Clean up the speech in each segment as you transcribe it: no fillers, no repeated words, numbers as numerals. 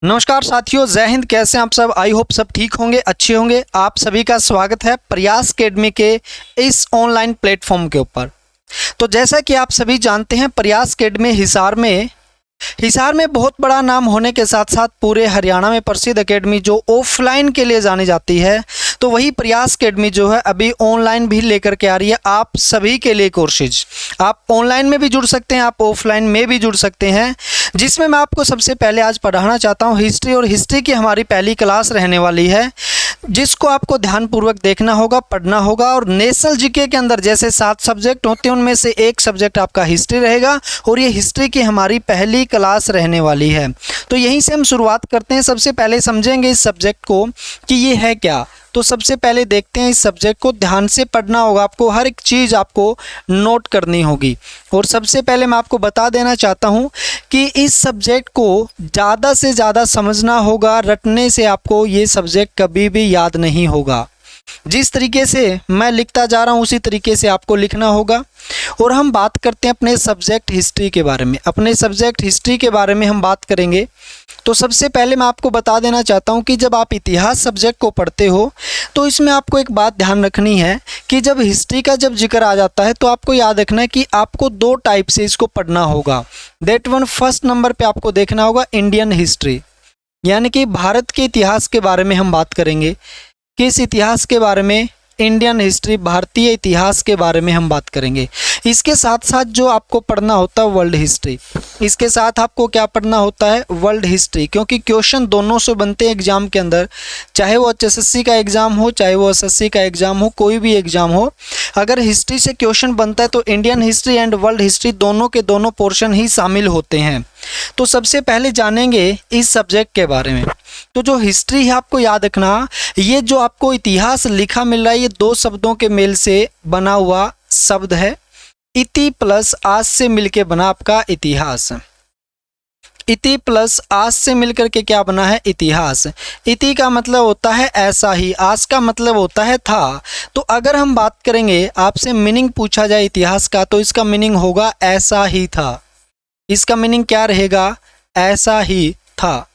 नमस्कार साथियों, जय हिंद। कैसे हैं आप सब? आई होप सब ठीक होंगे, अच्छे होंगे। आप सभी का स्वागत है प्रयास अकेडमी के इस ऑनलाइन प्लेटफॉर्म के ऊपर। तो जैसा कि आप सभी जानते हैं, प्रयास अकेडमी हिसार में बहुत बड़ा नाम होने के साथ साथ पूरे हरियाणा में प्रसिद्ध एकेडमी जो ऑफलाइन के लिए जानी जाती है। तो वही प्रयास अकेडमी जो है अभी ऑनलाइन भी लेकर के आ रही है आप सभी के लिए कोर्सेज। आप ऑनलाइन में भी जुड़ सकते हैं, आप ऑफलाइन में भी जुड़ सकते हैं, जिसमें मैं आपको सबसे पहले आज पढ़ाना चाहता हूँ हिस्ट्री। और हिस्ट्री की हमारी पहली क्लास रहने वाली है, जिसको आपको ध्यानपूर्वक देखना होगा, पढ़ना होगा। और नेशनल जीके के अंदर जैसे 7 सब्जेक्ट होते हैं, उनमें से एक सब्जेक्ट आपका हिस्ट्री रहेगा और ये हिस्ट्री की हमारी पहली क्लास रहने वाली है। तो यहीं से हम शुरुआत करते हैं। सबसे पहले समझेंगे इस सब्जेक्ट को कि ये है क्या। तो सबसे पहले देखते हैं, इस सब्जेक्ट को ध्यान से पढ़ना होगा, आपको हर एक चीज़ आपको नोट करनी होगी। और सबसे पहले मैं आपको बता देना चाहता हूँ कि इस सब्जेक्ट को ज़्यादा से ज़्यादा समझना होगा। रटने से आपको ये सब्जेक्ट कभी भी याद नहीं होगा। जिस तरीके से मैं लिखता जा रहा हूँ उसी तरीके से आपको लिखना होगा। और हम बात करते हैं अपने सब्जेक्ट हिस्ट्री के बारे में। अपने सब्जेक्ट हिस्ट्री के बारे में हम बात करेंगे। तो सबसे पहले मैं आपको बता देना चाहता हूँ कि जब आप इतिहास सब्जेक्ट को पढ़ते हो तो इसमें आपको एक बात ध्यान रखनी है कि जब हिस्ट्री का जब जिक्र आ जाता है तो आपको याद रखना है कि आपको 2 टाइप से इसको पढ़ना होगा। दैट वन, फर्स्ट नंबर पे आपको देखना होगा इंडियन हिस्ट्री, यानी कि भारत के इतिहास के बारे में हम बात करेंगे। किस इतिहास के बारे में? इंडियन हिस्ट्री, भारतीय इतिहास के बारे में हम बात करेंगे। इसके साथ साथ जो आपको पढ़ना होता है वर्ल्ड हिस्ट्री। इसके साथ आपको क्या पढ़ना होता है? वर्ल्ड हिस्ट्री, क्योंकि क्वेश्चन दोनों से बनते हैं एग्जाम के अंदर, चाहे वो HSSC का एग्ज़ाम हो, चाहे वो SSC का एग्ज़ाम हो, कोई भी एग्ज़ाम हो। अगर हिस्ट्री से क्वेश्चन बनता है तो Indian history and world history दोनों के दोनों पोर्शन ही शामिल होते हैं। तो सबसे पहले जानेंगे इस सब्जेक्ट के बारे में। तो जो हिस्ट्री है आपको याद रखना, ये जो आपको इतिहास लिखा मिल रहा है ये 2 शब्दों के मेल से बना हुआ शब्द है। इति प्लस आस से मिलके बना आपका इतिहास। इति प्लस आस से मिलकर के क्या बना है? इतिहास। इति का मतलब होता है ऐसा ही, आस का मतलब होता है था। तो अगर हम बात करेंगे, आपसे मीनिंग पूछा जाए इतिहास का, तो इसका मीनिंग होगा ऐसा ही था। इसका मीनिंग क्या रहेगा? ऐसा ही था।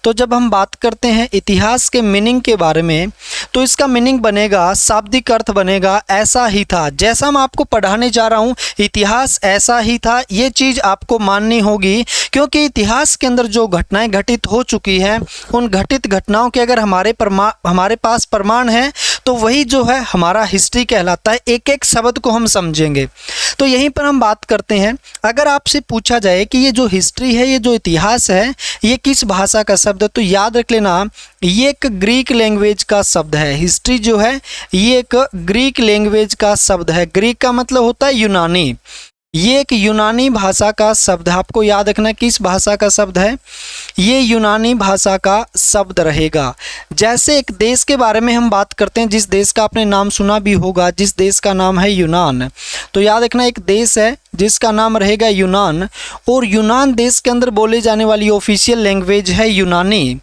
तो जब हम बात करते हैं इतिहास के मीनिंग के बारे में, तो इसका मीनिंग बनेगा, शाब्दिक अर्थ बनेगा ऐसा ही था। जैसा मैं आपको पढ़ाने जा रहा हूँ, इतिहास ऐसा ही था, ये चीज़ आपको माननी होगी। क्योंकि इतिहास के अंदर जो घटनाएं घटित हो चुकी हैं, उन घटित घटनाओं के अगर हमारे पास प्रमाण है तो वही जो है हमारा हिस्ट्री कहलाता है। एक एक शब्द को हम समझेंगे। तो यहीं पर हम बात करते हैं। अगर आपसे पूछा जाए कि ये जो हिस्ट्री है, ये जो इतिहास है, ये किस भाषा का शब्द है, तो याद रख लेना ये एक ग्रीक लैंग्वेज का शब्द है। हिस्ट्री जो है ये एक ग्रीक लैंग्वेज का शब्द है। ग्रीक का मतलब होता है यूनानी। ये एक यूनानी भाषा का शब्द है। आपको याद रखना किस भाषा का शब्द है? ये यूनानी भाषा का शब्द रहेगा। जैसे एक देश के बारे में हम बात करते हैं, जिस देश का आपने नाम सुना भी होगा, जिस देश का नाम है यूनान। तो याद रखना एक देश है जिसका नाम रहेगा यूनान, और यूनान देश के अंदर बोले जाने वाली ऑफिशियल लैंग्वेज है यूनानी।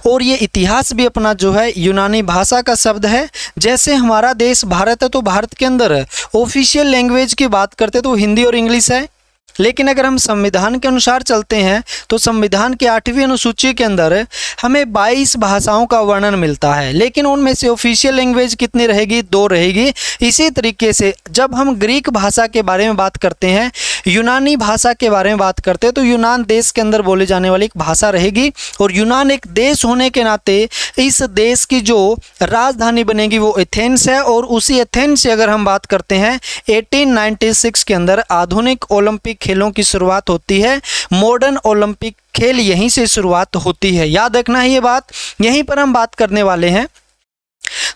और ये इतिहास भी अपना जो है यूनानी भाषा का शब्द है। जैसे हमारा देश भारत है, तो भारत के अंदर ऑफिशियल लैंग्वेज की बात करते तो हिंदी और इंग्लिश है। लेकिन अगर हम संविधान के अनुसार चलते हैं तो संविधान की 8वीं अनुसूची के अंदर हमें 22 भाषाओं का वर्णन मिलता है, लेकिन उनमें से ऑफिशियल लैंग्वेज कितनी रहेगी? 2 रहेगी। इसी तरीके से जब हम ग्रीक भाषा के बारे में बात करते हैं, यूनानी भाषा के बारे में बात करते हैं, तो यूनान देश के अंदर बोले जाने वाली एक भाषा रहेगी। और यूनान एक देश होने के नाते इस देश की जो राजधानी बनेगी वो एथेंस है। और उसी एथेंस से अगर हम बात करते हैं, 1896 के अंदर आधुनिक ओलंपिक खेलों की शुरुआत होती है। मॉडर्न ओलंपिक खेल यहीं से शुरुआत होती है। याद रखना है ये बात, यहीं पर हम बात करने वाले हैं।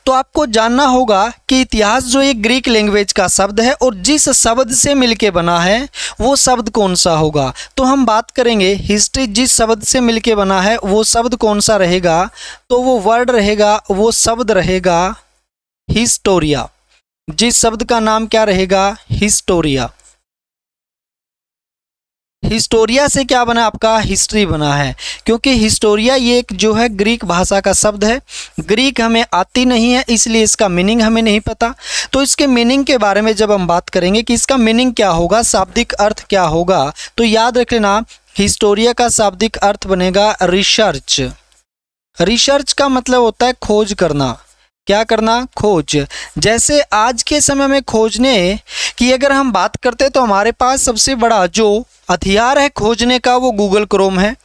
तो आपको जानना होगा कि इतिहास जो एक ग्रीक लैंग्वेज का शब्द है और जिस शब्द से मिलके बना है वो शब्द कौन सा होगा। तो हम बात करेंगे हिस्ट्री जिस शब्द से मिलके बना है वो शब्द कौन सा रहेगा, तो वो वर्ड रहेगा, वो शब्द रहेगा हिस्टोरिया। जिस शब्द का नाम क्या रहेगा? हिस्टोरिया। हिस्टोरिया से क्या बना? आपका हिस्ट्री बना है। क्योंकि हिस्टोरिया ये एक जो है ग्रीक भाषा का शब्द है। ग्रीक हमें आती नहीं है, इसलिए इसका मीनिंग हमें नहीं पता। तो इसके मीनिंग के बारे में जब हम बात करेंगे कि इसका मीनिंग क्या होगा, शाब्दिक अर्थ क्या होगा, तो याद रख लेना हिस्टोरिया का शाब्दिक अर्थ बनेगा रिसर्च। रिसर्च का मतलब होता है खोज करना। क्या करना? खोज। जैसे आज के समय में खोजने की अगर हम बात करते हैं तो हमारे पास सबसे बड़ा जो हथियार है खोजने का वो गूगल क्रोम है।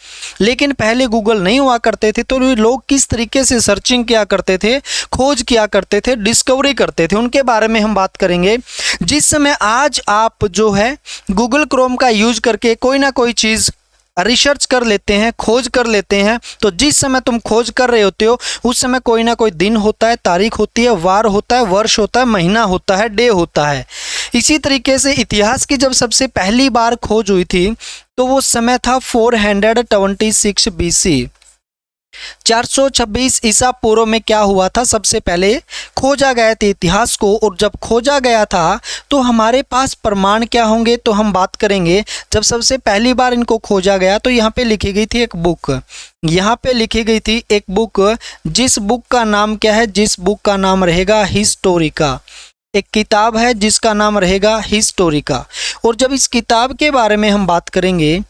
लेकिन पहले गूगल नहीं हुआ करते थे तो लोग किस तरीके से सर्चिंग किया करते थे, खोज किया करते थे, डिस्कवरी करते थे, उनके बारे में हम बात करेंगे। जिस समय आज आप जो है गूगल क्रोम का यूज करके कोई ना कोई चीज़ रिसर्च कर लेते हैं, खोज कर लेते हैं, तो जिस समय तुम खोज कर रहे होते हो उस समय कोई ना कोई दिन होता है, तारीख होती है, वार होता है, वर्ष होता है, महीना होता है, डे होता है। इसी तरीके से इतिहास की जब सबसे पहली बार खोज हुई थी तो वो समय था 426 BC। 426 ईसा पूर्व में क्या हुआ था? सबसे पहले खोजा गया था इतिहास को, और जब खोजा गया था तो हमारे पास प्रमाण क्या होंगे तो हम बात करेंगे। जब सबसे पहली बार इनको खोजा गया तो यहाँ पे लिखी गई थी एक बुक, यहाँ पे लिखी गई थी एक बुक, जिस बुक का नाम क्या है? जिस बुक का नाम रहेगा हिस्टोरिका। एक किताब है जिसका नाम रहेगा हिस्टोरिका। और जब इस किताब के बारे में हम बात करेंगे,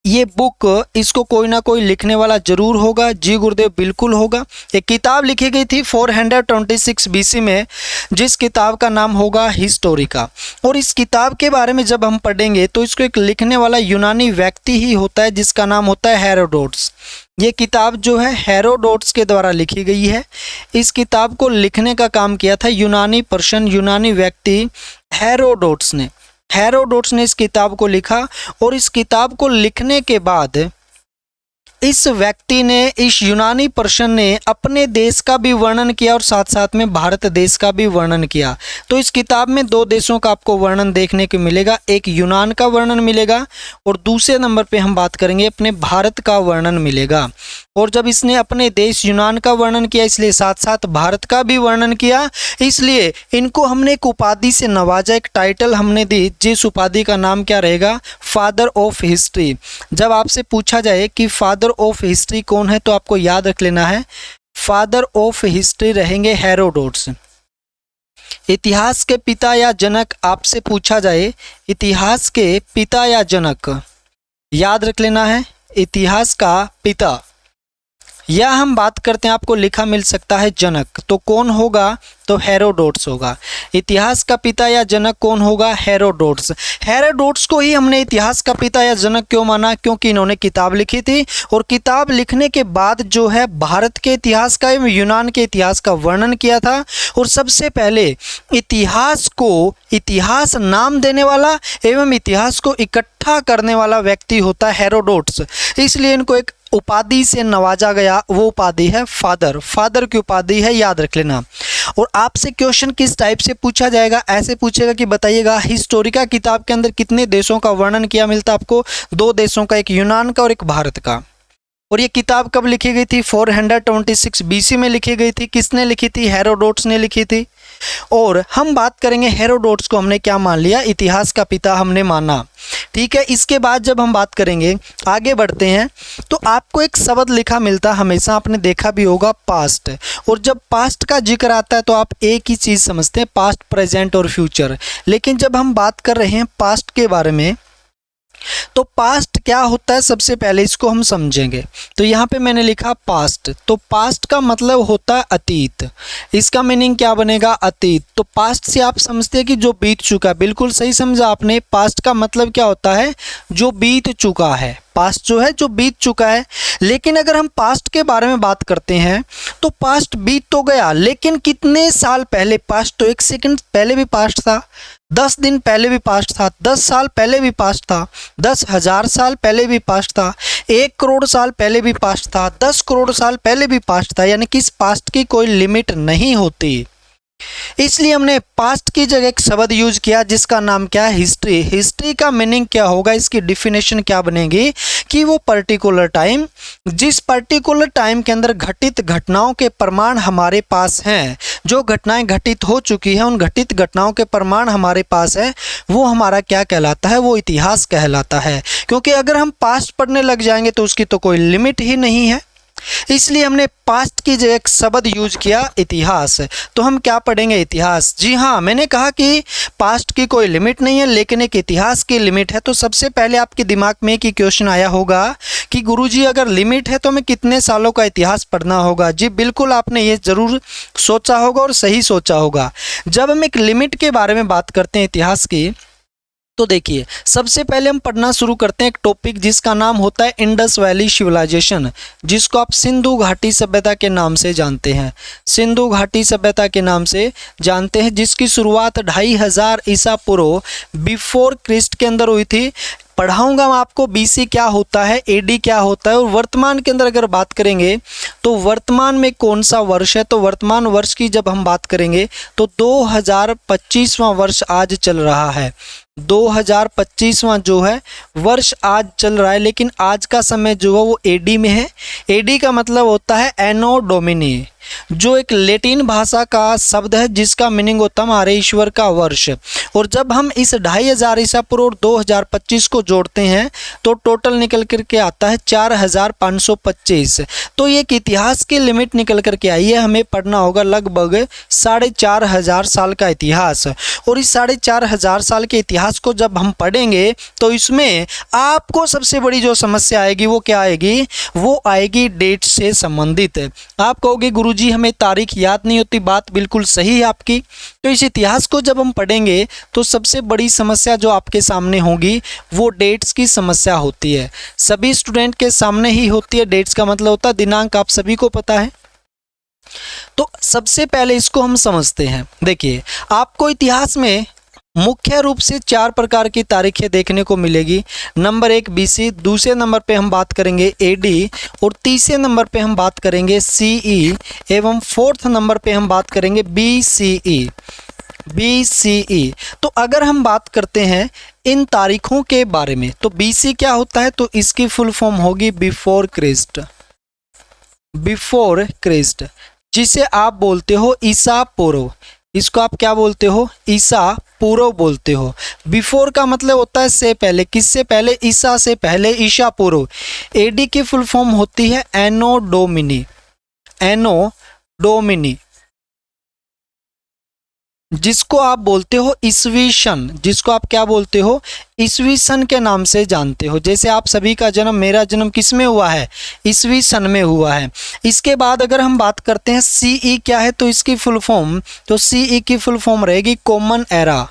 ये बुक, इसको कोई ना कोई लिखने वाला जरूर होगा। जी गुरुदेव, बिल्कुल होगा। एक किताब लिखी गई थी 426 BC में, जिस किताब का नाम होगा हिस्टोरिका। और इस किताब के बारे में जब हम पढ़ेंगे तो इसको एक लिखने वाला यूनानी व्यक्ति ही होता है जिसका नाम होता है हेरोडोटस। ये किताब जो है हेरोडोटस के द्वारा लिखी गई है। इस किताब को लिखने का काम किया था यूनानी पर्सन, यूनानी व्यक्ति हेरोडोटस ने। हेरोडोटस ने इस किताब को लिखा, और इस किताब को लिखने के बाद इस व्यक्ति ने, इस यूनानी पर्सन ने अपने देश का भी वर्णन किया और साथ साथ में भारत देश का भी वर्णन किया। तो इस किताब में दो देशों का आपको वर्णन देखने को मिलेगा, एक यूनान का वर्णन मिलेगा और दूसरे नंबर पे हम बात करेंगे अपने भारत का वर्णन मिलेगा। और जब इसने अपने देश यूनान का वर्णन किया, इसलिए साथ साथ भारत का भी वर्णन किया, इसलिए इनको हमने एक उपाधि से नवाजा, एक टाइटल हमने दी, जिस उपाधि का नाम क्या रहेगा? Father of history. जब आपसे पूछा जाए कि फादर ऑफ हिस्ट्री कौन है तो आपको याद रख लेना है, फादर ऑफ हिस्ट्री रहेंगे हेरोडोटस। इतिहास के पिता या जनक आपसे पूछा जाए, इतिहास के पिता या जनक याद रख लेना है, इतिहास का पिता। या हम बात करते हैं, आपको लिखा मिल सकता है जनक, तो कौन होगा? तो हेरोडोटस होगा। इतिहास का पिता या जनक कौन होगा? हेरोडोटस। हेरोडोटस को ही हमने इतिहास का पिता या जनक क्यों माना? क्योंकि इन्होंने किताब लिखी थी, और किताब लिखने के बाद जो है भारत के इतिहास का एवं यूनान के इतिहास का वर्णन किया था। और सबसे पहले इतिहास को इतिहास नाम देने वाला एवं इतिहास को इकट्ठा करने वाला व्यक्ति होता है हेरोडोटस, इसलिए इनको एक उपाधि से नवाजा गया, वो उपाधि है फादर। फादर की उपाधि है, याद रख लेना। और आपसे क्वेश्चन किस टाइप से पूछा जाएगा? ऐसे पूछेगा कि बताइएगा हिस्टोरिका किताब के अंदर कितने देशों का वर्णन किया मिलता आपको? दो देशों का, एक यूनान का और एक भारत का। और ये किताब कब लिखी गई थी? 426 BC में लिखी गई थी। किसने लिखी थी? हेरोडोटस ने लिखी थी। और हम बात करेंगे हेरोडोटस को हमने क्या मान लिया? इतिहास का पिता हमने माना। ठीक है, इसके बाद जब हम बात करेंगे, आगे बढ़ते हैं, तो आपको एक शब्द लिखा मिलता, हमेशा आपने देखा भी होगा, पास्ट। और जब पास्ट का जिक्र आता है तो आप एक ही चीज़ समझते हैं, पास्ट, प्रेजेंट और फ्यूचर। लेकिन जब हम बात कर रहे हैं पास्ट के बारे में, तो पास्ट क्या होता है सबसे पहले इसको हम समझेंगे। तो यहाँ पे मैंने लिखा पास्ट, तो पास्ट का मतलब होता है अतीत। इसका मीनिंग क्या बनेगा? अतीत। तो पास्ट से आप समझते हैं कि जो बीत चुका, बिल्कुल सही समझा आपने। पास्ट का मतलब क्या होता है? जो बीत चुका है। पास्ट जो है जो बीत चुका है। लेकिन अगर हम पास्ट के बारे में बात करते हैं तो पास्ट बीत तो गया, लेकिन कितने साल पहले? पास्ट तो एक सेकंड पहले भी पास्ट था, 10 दिन पहले भी पास्ट था, 10 साल पहले भी पास्ट था, 10,000 साल पहले भी पास्ट था, 1 करोड़ साल पहले भी पास्ट था, 10 करोड़ साल पहले भी पास्ट था। यानी कि इस पास्ट की कोई लिमिट नहीं होती। इसलिए हमने पास्ट की जगह एक शब्द यूज किया जिसका नाम क्या है? हिस्ट्री। हिस्ट्री का मीनिंग क्या होगा? इसकी डिफिनेशन क्या बनेगी कि वो पर्टिकुलर टाइम, जिस पर्टिकुलर टाइम के अंदर घटित घटनाओं के प्रमाण हमारे पास हैं, जो घटनाएं घटित हो चुकी हैं, उन घटित घटनाओं के प्रमाण हमारे पास है, वो हमारा क्या कहलाता है? वो इतिहास कहलाता है। क्योंकि अगर हम पास्ट पढ़ने लग जाएंगे तो उसकी तो कोई लिमिट ही नहीं है। इसलिए हमने पास्ट की जगह एक शब्द यूज किया इतिहास। तो हम क्या पढ़ेंगे? इतिहास। जी हाँ, मैंने कहा कि पास्ट की कोई लिमिट नहीं है, लेकिन एक इतिहास की लिमिट है। तो सबसे पहले आपके दिमाग में एक ही क्वेश्चन आया होगा कि गुरुजी अगर लिमिट है तो हमें कितने सालों का इतिहास पढ़ना होगा? जी बिल्कुल, आपने ये ज़रूर सोचा होगा और सही सोचा होगा। जब हम एक लिमिट के बारे में बात करते हैं इतिहास की, तो देखिए सबसे पहले हम पढ़ना शुरू करते हैं एक टॉपिक जिसका नाम होता है इंडस वैली सिविलाइजेशन, जिसको आप सिंधु घाटी सभ्यता के नाम से जानते हैं। सिंधु घाटी सभ्यता के नाम से जानते हैं, जिसकी शुरुआत 2500 ईसा पूर्व बिफोर क्रिस्ट के अंदर हुई थी। पढ़ाऊंगा मैं आपको बीसी क्या होता है, एडी क्या होता है, और वर्तमान के अंदर अगर बात करेंगे तो वर्तमान में कौन सा वर्ष है। तो वर्तमान वर्ष की जब हम बात करेंगे तो 2025वां वर्ष आज चल रहा है। 2025वां जो है वर्ष आज चल रहा है, लेकिन आज का समय जो है वो एडी में है। एडी का मतलब होता है एनो डोमिनी, जो एक लैटिन भाषा का शब्द है जिसका मीनिंग होता है हमारे ईश्वर का वर्ष। और जब हम इस 2500 ईसा पूर्व और 2025 को जोड़ते हैं तो टोटल निकल करके आता है 4525। तो ये एक इतिहास की लिमिट निकल करके आई है। हमें पढ़ना होगा लगभग 4500 साल का इतिहास। और इस 4500 साल के इतिहास को जब हम पढ़ेंगे तो इसमें आपको सबसे बड़ी जो समस्या आएगी वो क्या आएगी? वो आएगी डेट से संबंधित। आप कहोगे गुरुजी हमें तारीख याद नहीं होती। बात बिल्कुल सही है आपकी। तो इस इतिहास को जब हम पढ़ेंगे तो सबसे बड़ी समस्या जो आपके सामने होगी वो डेट्स की समस्या होती है। सभी स्टूडेंट के सामने ही होती है। डेट्स का मतलब होता है दिनांक, आप सभी को पता है। तो सबसे पहले इसको हम समझते हैं। देखिए आपको इतिहास में मुख्य रूप से 4 प्रकार की तारीखें देखने को मिलेगी। नंबर 1 बीसी, दूसरे नंबर पे हम बात करेंगे एडी, और तीसरे नंबर पे हम बात करेंगे सीई, एवं फोर्थ नंबर पे हम बात करेंगे बीसीई। तो अगर हम बात करते हैं इन तारीखों के बारे में तो बीसी क्या होता है? तो इसकी फुल फॉर्म होगी बिफोर क्रिस्ट। बिफोर क्रिस्ट जिसे आप बोलते हो ईसा पूर्व। इसको आप क्या बोलते हो? ईसा पूर्व बोलते हो। बिफोर का मतलब होता है से पहले। किससे पहले? ईसा से पहले, ईसा पूर्व। एडी की फुल फॉर्म होती है एनो डोमिनी। एनो डोमिनी जिसको आप बोलते हो ईसवी सन। जिसको आप क्या बोलते हो? ईसवी सन के नाम से जानते हो। जैसे आप सभी का जन्म, मेरा जन्म किस में हुआ है? ईसवी सन में हुआ है। इसके बाद अगर हम बात करते हैं सीई क्या है, तो इसकी फुल फॉर्म, तो सीई की फुल फॉर्म रहेगी कॉमन एरा।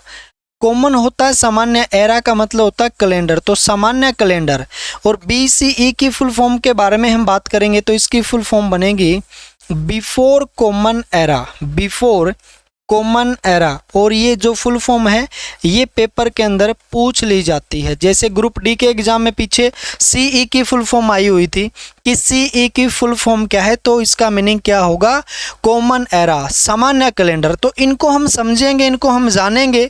कॉमन होता है सामान्य, एरा का मतलब होता है कैलेंडर, तो सामान्य कैलेंडर। और बीसीई की फुल फॉर्म के बारे में हम बात करेंगे तो इसकी फुल फॉर्म बनेगी before common era. Before common era. और ये जो फुल फॉर्म है ये पेपर के अंदर पूछ ली जाती है। जैसे ग्रुप डी के एग्जाम में पीछे सीई की फुल फॉर्म आई हुई थी कि सीई की फुल फॉर्म क्या है, तो इसका मीनिंग क्या होगा? कॉमन एरा, सामान्य कैलेंडर। तो इनको हम समझेंगे, इनको हम जानेंगे।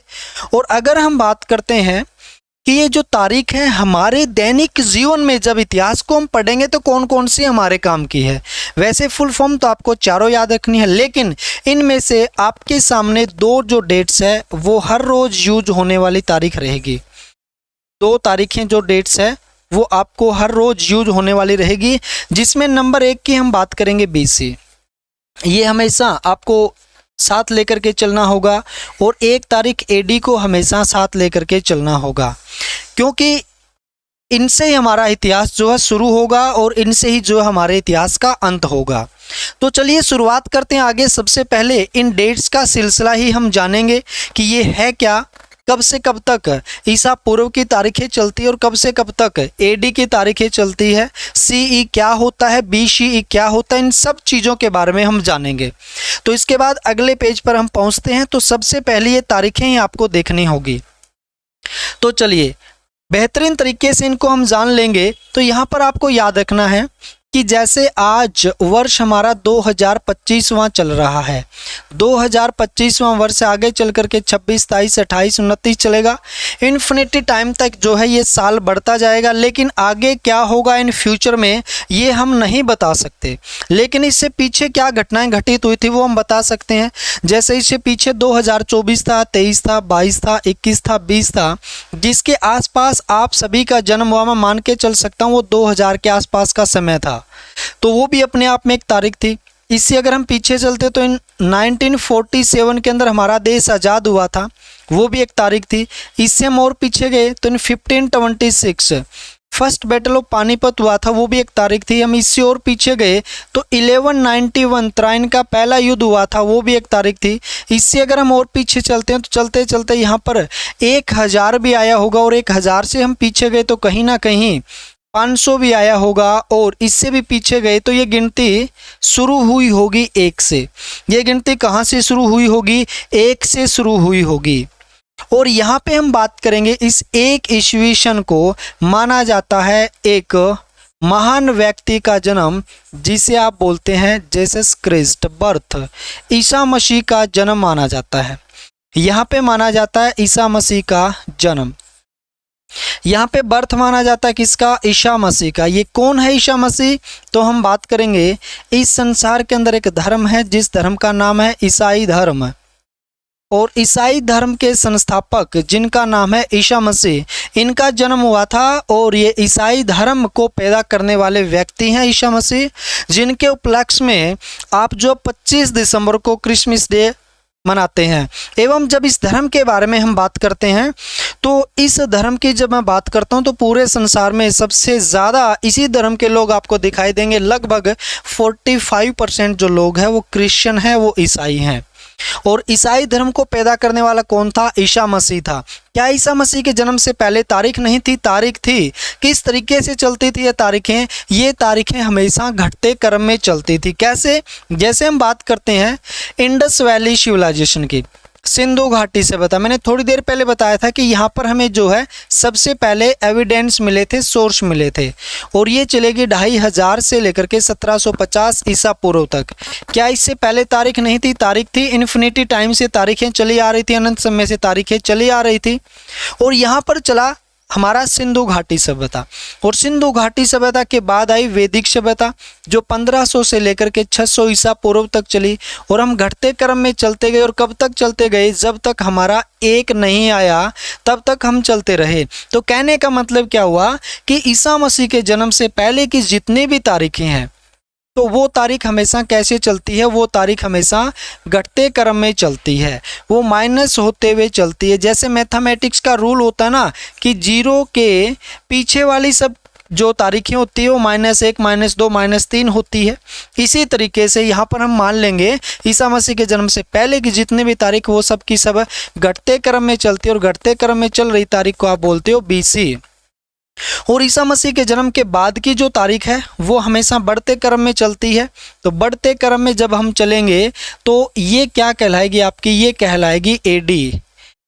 और अगर हम बात करते हैं कि ये जो तारीख है हमारे दैनिक जीवन में जब इतिहास को हम पढ़ेंगे तो कौन कौन सी हमारे काम की है। वैसे फुल फॉर्म तो आपको चारों याद रखनी है, लेकिन इनमें से आपके सामने 2 जो डेट्स है वो हर रोज यूज होने वाली तारीख रहेगी। 2 तारीखें जो डेट्स है वो आपको हर रोज यूज होने वाली रहेगी, जिसमें नंबर 1 की हम बात करेंगे बीसी। ये हमेशा आपको साथ लेकर के चलना होगा। और 1 तारीख एडी को हमेशा साथ लेकर के चलना होगा, क्योंकि इनसे ही हमारा इतिहास जो है शुरू होगा और इनसे ही जो हमारे इतिहास का अंत होगा। तो चलिए शुरुआत करते हैं आगे। सबसे पहले इन डेट्स का सिलसिला ही हम जानेंगे कि ये है क्या, कब से कब तक ईसा पूर्व की तारीखें चलती है और कब से कब तक एडी की तारीखें चलती है, सीई क्या होता है, बीसीई क्या होता है, इन सब चीज़ों के बारे में हम जानेंगे। तो इसके बाद अगले पेज पर हम पहुंचते हैं। तो सबसे पहले ये तारीखें ही आपको देखनी होगी। तो चलिए बेहतरीन तरीके से इनको हम जान लेंगे। तो यहाँ पर आपको याद रखना है कि जैसे आज वर्ष हमारा 2025वां चल रहा है। 2025वां वर्ष आगे चल करके 26, 27, 28, 29 चलेगा। इन्फिनिटी टाइम तक जो है ये साल बढ़ता जाएगा, लेकिन आगे क्या होगा इन फ्यूचर में ये हम नहीं बता सकते। लेकिन इससे पीछे क्या घटनाएं घटित हुई थी वो हम बता सकते हैं। जैसे इससे पीछे 2024 था, 23 था, 22 था, 21 था, 20 था, जिसके आसपास आप सभी का जन्म हुआ। मैं मान के चल सकता हूँ वो 2000 के आसपास का समय था। था, तो वो भी अपने आप में एक तारीख थी। इससे अगर हम पीछे चलते तो 1947 के अंदर हमारा देश आज़ाद हुआ था, वो भी एक तारीख थी। इससे हम और पीछे गए तो 1526 फर्स्ट बैटल ऑफ पानीपत हुआ था, वो भी एक तारीख थी। हम इससे और पीछे गए तो 1191 त्राइन का पहला युद्ध हुआ था, वो भी एक तारीख थी। इससे अगर हम और पीछे चलते हैं तो चलते चलते यहाँ पर 1000 भी आया होगा, और 1000 से हम पीछे गए तो कहीं ना कहीं 500 भी आया होगा, और इससे भी पीछे गए तो ये गिनती शुरू हुई होगी 1 से। ये गिनती कहाँ से शुरू हुई होगी? 1 से शुरू हुई होगी। और यहाँ पे हम बात करेंगे, इस 1 ईस्वी सन को माना जाता है एक महान व्यक्ति का जन्म, जिसे आप बोलते हैं Jesus Christ birth, Isa Masih का जन्म माना जाता है। यहाँ पे माना जाता है ईसा मसीह का जन्म, यहाँ पे बर्थ माना जाता है किसका? ईसा मसीह का। ये कौन है ईसा मसीह? तो हम बात करेंगे, इस संसार के अंदर एक धर्म है जिस धर्म का नाम है ईसाई धर्म, और ईसाई धर्म के संस्थापक जिनका नाम है ईसा मसीह, इनका जन्म हुआ था। और ये ईसाई धर्म को पैदा करने वाले व्यक्ति हैं ईसा मसीह, जिनके उपलक्ष्य में आप जो 25 दिसंबर को क्रिसमस डे मनाते हैं। एवं जब इस धर्म के बारे में हम बात करते हैं तो इस धर्म की जब मैं बात करता हूं तो पूरे संसार में सबसे ज़्यादा इसी धर्म के लोग आपको दिखाई देंगे। लगभग 45% जो लोग हैं वो क्रिश्चियन हैं, वो ईसाई हैं। और ईसाई धर्म को पैदा करने वाला कौन था? ईसा मसीह था। क्या ईसा मसीह के जन्म से पहले तारीख नहीं थी? तारीख थी। किस तरीके से चलती थी ये तारीखें? ये तारीखें हमेशा घटते क्रम में चलती थी। कैसे? जैसे हम बात करते हैं इंडस वैली सिविलाइजेशन की, सिंधु घाटी से बता, मैंने थोड़ी देर पहले बताया था कि यहाँ पर हमें जो है सबसे पहले एविडेंस मिले थे, सोर्स मिले थे, और ये चलेगी 2500 से लेकर के 1750 ईसा पूर्व तक। क्या इससे पहले तारीख नहीं थी? तारीख थी। इन्फिनिटी टाइम से तारीखें चली आ रही थी, अनंत समय से तारीखें चली आ रही थी। और यहाँ पर चला हमारा सिंधु घाटी सभ्यता, और सिंधु घाटी सभ्यता के बाद आई वैदिक सभ्यता, जो 1500 से लेकर के 600 ईसा पूर्व तक चली। और हम घटते क्रम में चलते गए, और कब तक चलते गए? जब तक हमारा एक नहीं आया तब तक हम चलते रहे। तो कहने का मतलब क्या हुआ कि ईसा मसीह के जन्म से पहले की जितनी भी तारीखें हैं, तो वो तारीख हमेशा कैसे चलती है? वो तारीख हमेशा घटते क्रम में चलती है, वो माइनस होते हुए चलती है। जैसे मैथमेटिक्स का रूल होता है ना कि 0 के पीछे वाली सब जो तारीखें होती है वो -1, -2, -3 होती है। इसी तरीके से यहाँ पर हम मान लेंगे ईसा मसीह के जन्म से पहले की जितने भी तारीख वो सब की सब घटते क्रम में चलती है, और घटते क्रम में चल रही तारीख को आप बोलते हो BC। और ईसा मसीह के जन्म के बाद की जो तारीख है वो हमेशा बढ़ते क्रम में चलती है। तो बढ़ते क्रम में जब हम चलेंगे तो ये क्या कहलाएगी आपकी? ये कहलाएगी AD।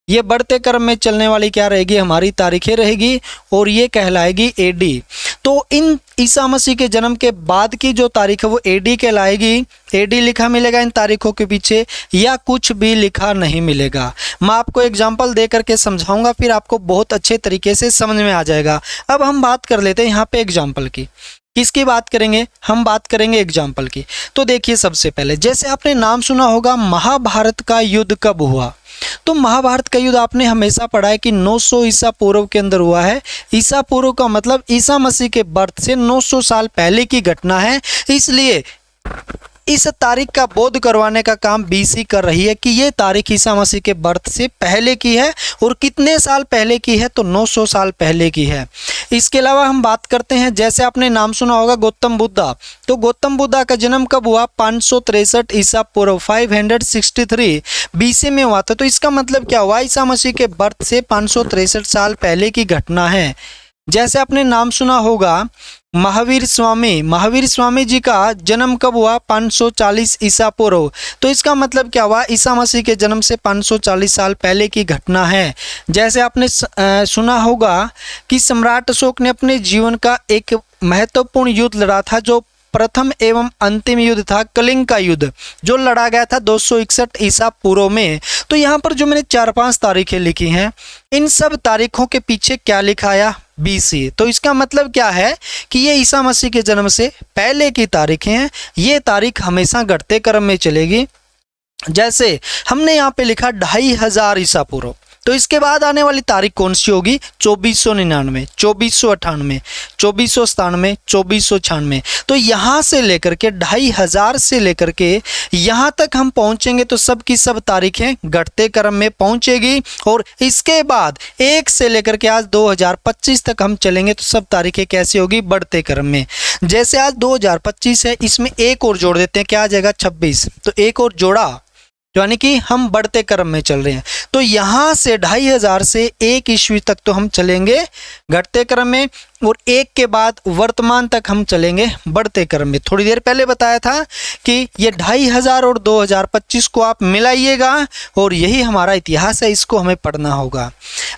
ये बढ़ते क्रम में चलने वाली क्या रहेगी? हमारी तारीखें रहेगी, और ये कहलाएगी AD। तो इन ईसा मसीह के जन्म के बाद की जो तारीख है वो AD कहलाएगी। AD लिखा मिलेगा इन तारीखों के पीछे, या कुछ भी लिखा नहीं मिलेगा। मैं आपको एग्जाम्पल दे करके समझाऊंगा, फिर आपको बहुत अच्छे तरीके से समझ में आ जाएगा। अब हम बात कर लेते हैं यहाँ पे एग्जाम्पल की। किसकी बात करेंगे? हम बात करेंगे एग्जाम्पल की। तो देखिए, सबसे पहले जैसे आपने नाम सुना होगा महाभारत का युद्ध कब हुआ? तो महाभारत का युद्ध आपने हमेशा पढ़ा है कि 900 ईसा पूर्व के अंदर हुआ है। ईसा पूर्व का मतलब ईसा मसीह के बर्थ से 900 साल पहले की घटना है। इसलिए इस तारीख का बोध करवाने का काम BC कर रही है कि ये तारीख ईसा मसीह के बर्थ से पहले की है, और कितने साल पहले की है? तो 900 साल पहले की है। इसके अलावा हम बात करते हैं, जैसे आपने नाम सुना होगा गौतम बुद्धा। तो गौतम बुद्धा का जन्म कब हुआ? 563 ईसा पूर्व, 563 BC में हुआ था। तो इसका मतलब क्या हुआ? ईसा मसीह के बर्थ से 563 साल पहले की घटना है। जैसे आपने नाम सुना होगा महावीर स्वामी जी का जन्म कब हुआ? 540 ईसा पूर्व। तो इसका मतलब क्या हुआ? ईसा मसीह के जन्म से 540 साल पहले की घटना है। जैसे आपने सुना होगा कि सम्राट अशोक ने अपने जीवन का एक महत्वपूर्ण युद्ध लड़ा था, जो प्रथम एवं अंतिम युद्ध था, कलिंग का युद्ध, जो लड़ा गया था 261 ईसा पूर्व में। तो यहाँ पर जो मैंने 4-5 तारीखें लिखी हैं, इन सब तारीखों के पीछे क्या लिखा आया? BC। तो इसका मतलब क्या है कि ये ईसा मसीह के जन्म से पहले की तारीखें हैं। ये तारीख हमेशा घटते क्रम में चलेगी। जैसे हमने यहाँ पे लिखा 2500 ईसा पूर्व, तो इसके बाद आने वाली तारीख कौन सी होगी? 2499, 2498, 2497, 2496। तो यहाँ से लेकर के 2500 से लेकर के यहाँ तक हम पहुँचेंगे तो सब की सब तारीखें घटते क्रम में पहुँचेगी। और इसके बाद 1 से लेकर के आज 2025 तक हम चलेंगे तो सब तारीखें कैसी होगी? बढ़ते क्रम में। जैसे आज 2025 है, इसमें एक और जोड़ देते हैं, क्या आ जाएगा? 26। तो एक और जोड़ा, यानी कि हम बढ़ते क्रम में चल रहे हैं। तो यहाँ से 2500 से 1 ईस्वी तक तो हम चलेंगे घटते क्रम में, और 1 के बाद वर्तमान तक हम चलेंगे बढ़ते क्रम में। थोड़ी देर पहले बताया था कि ये 2500 और 2025 को आप मिलाइएगा और यही हमारा इतिहास है, इसको हमें पढ़ना होगा।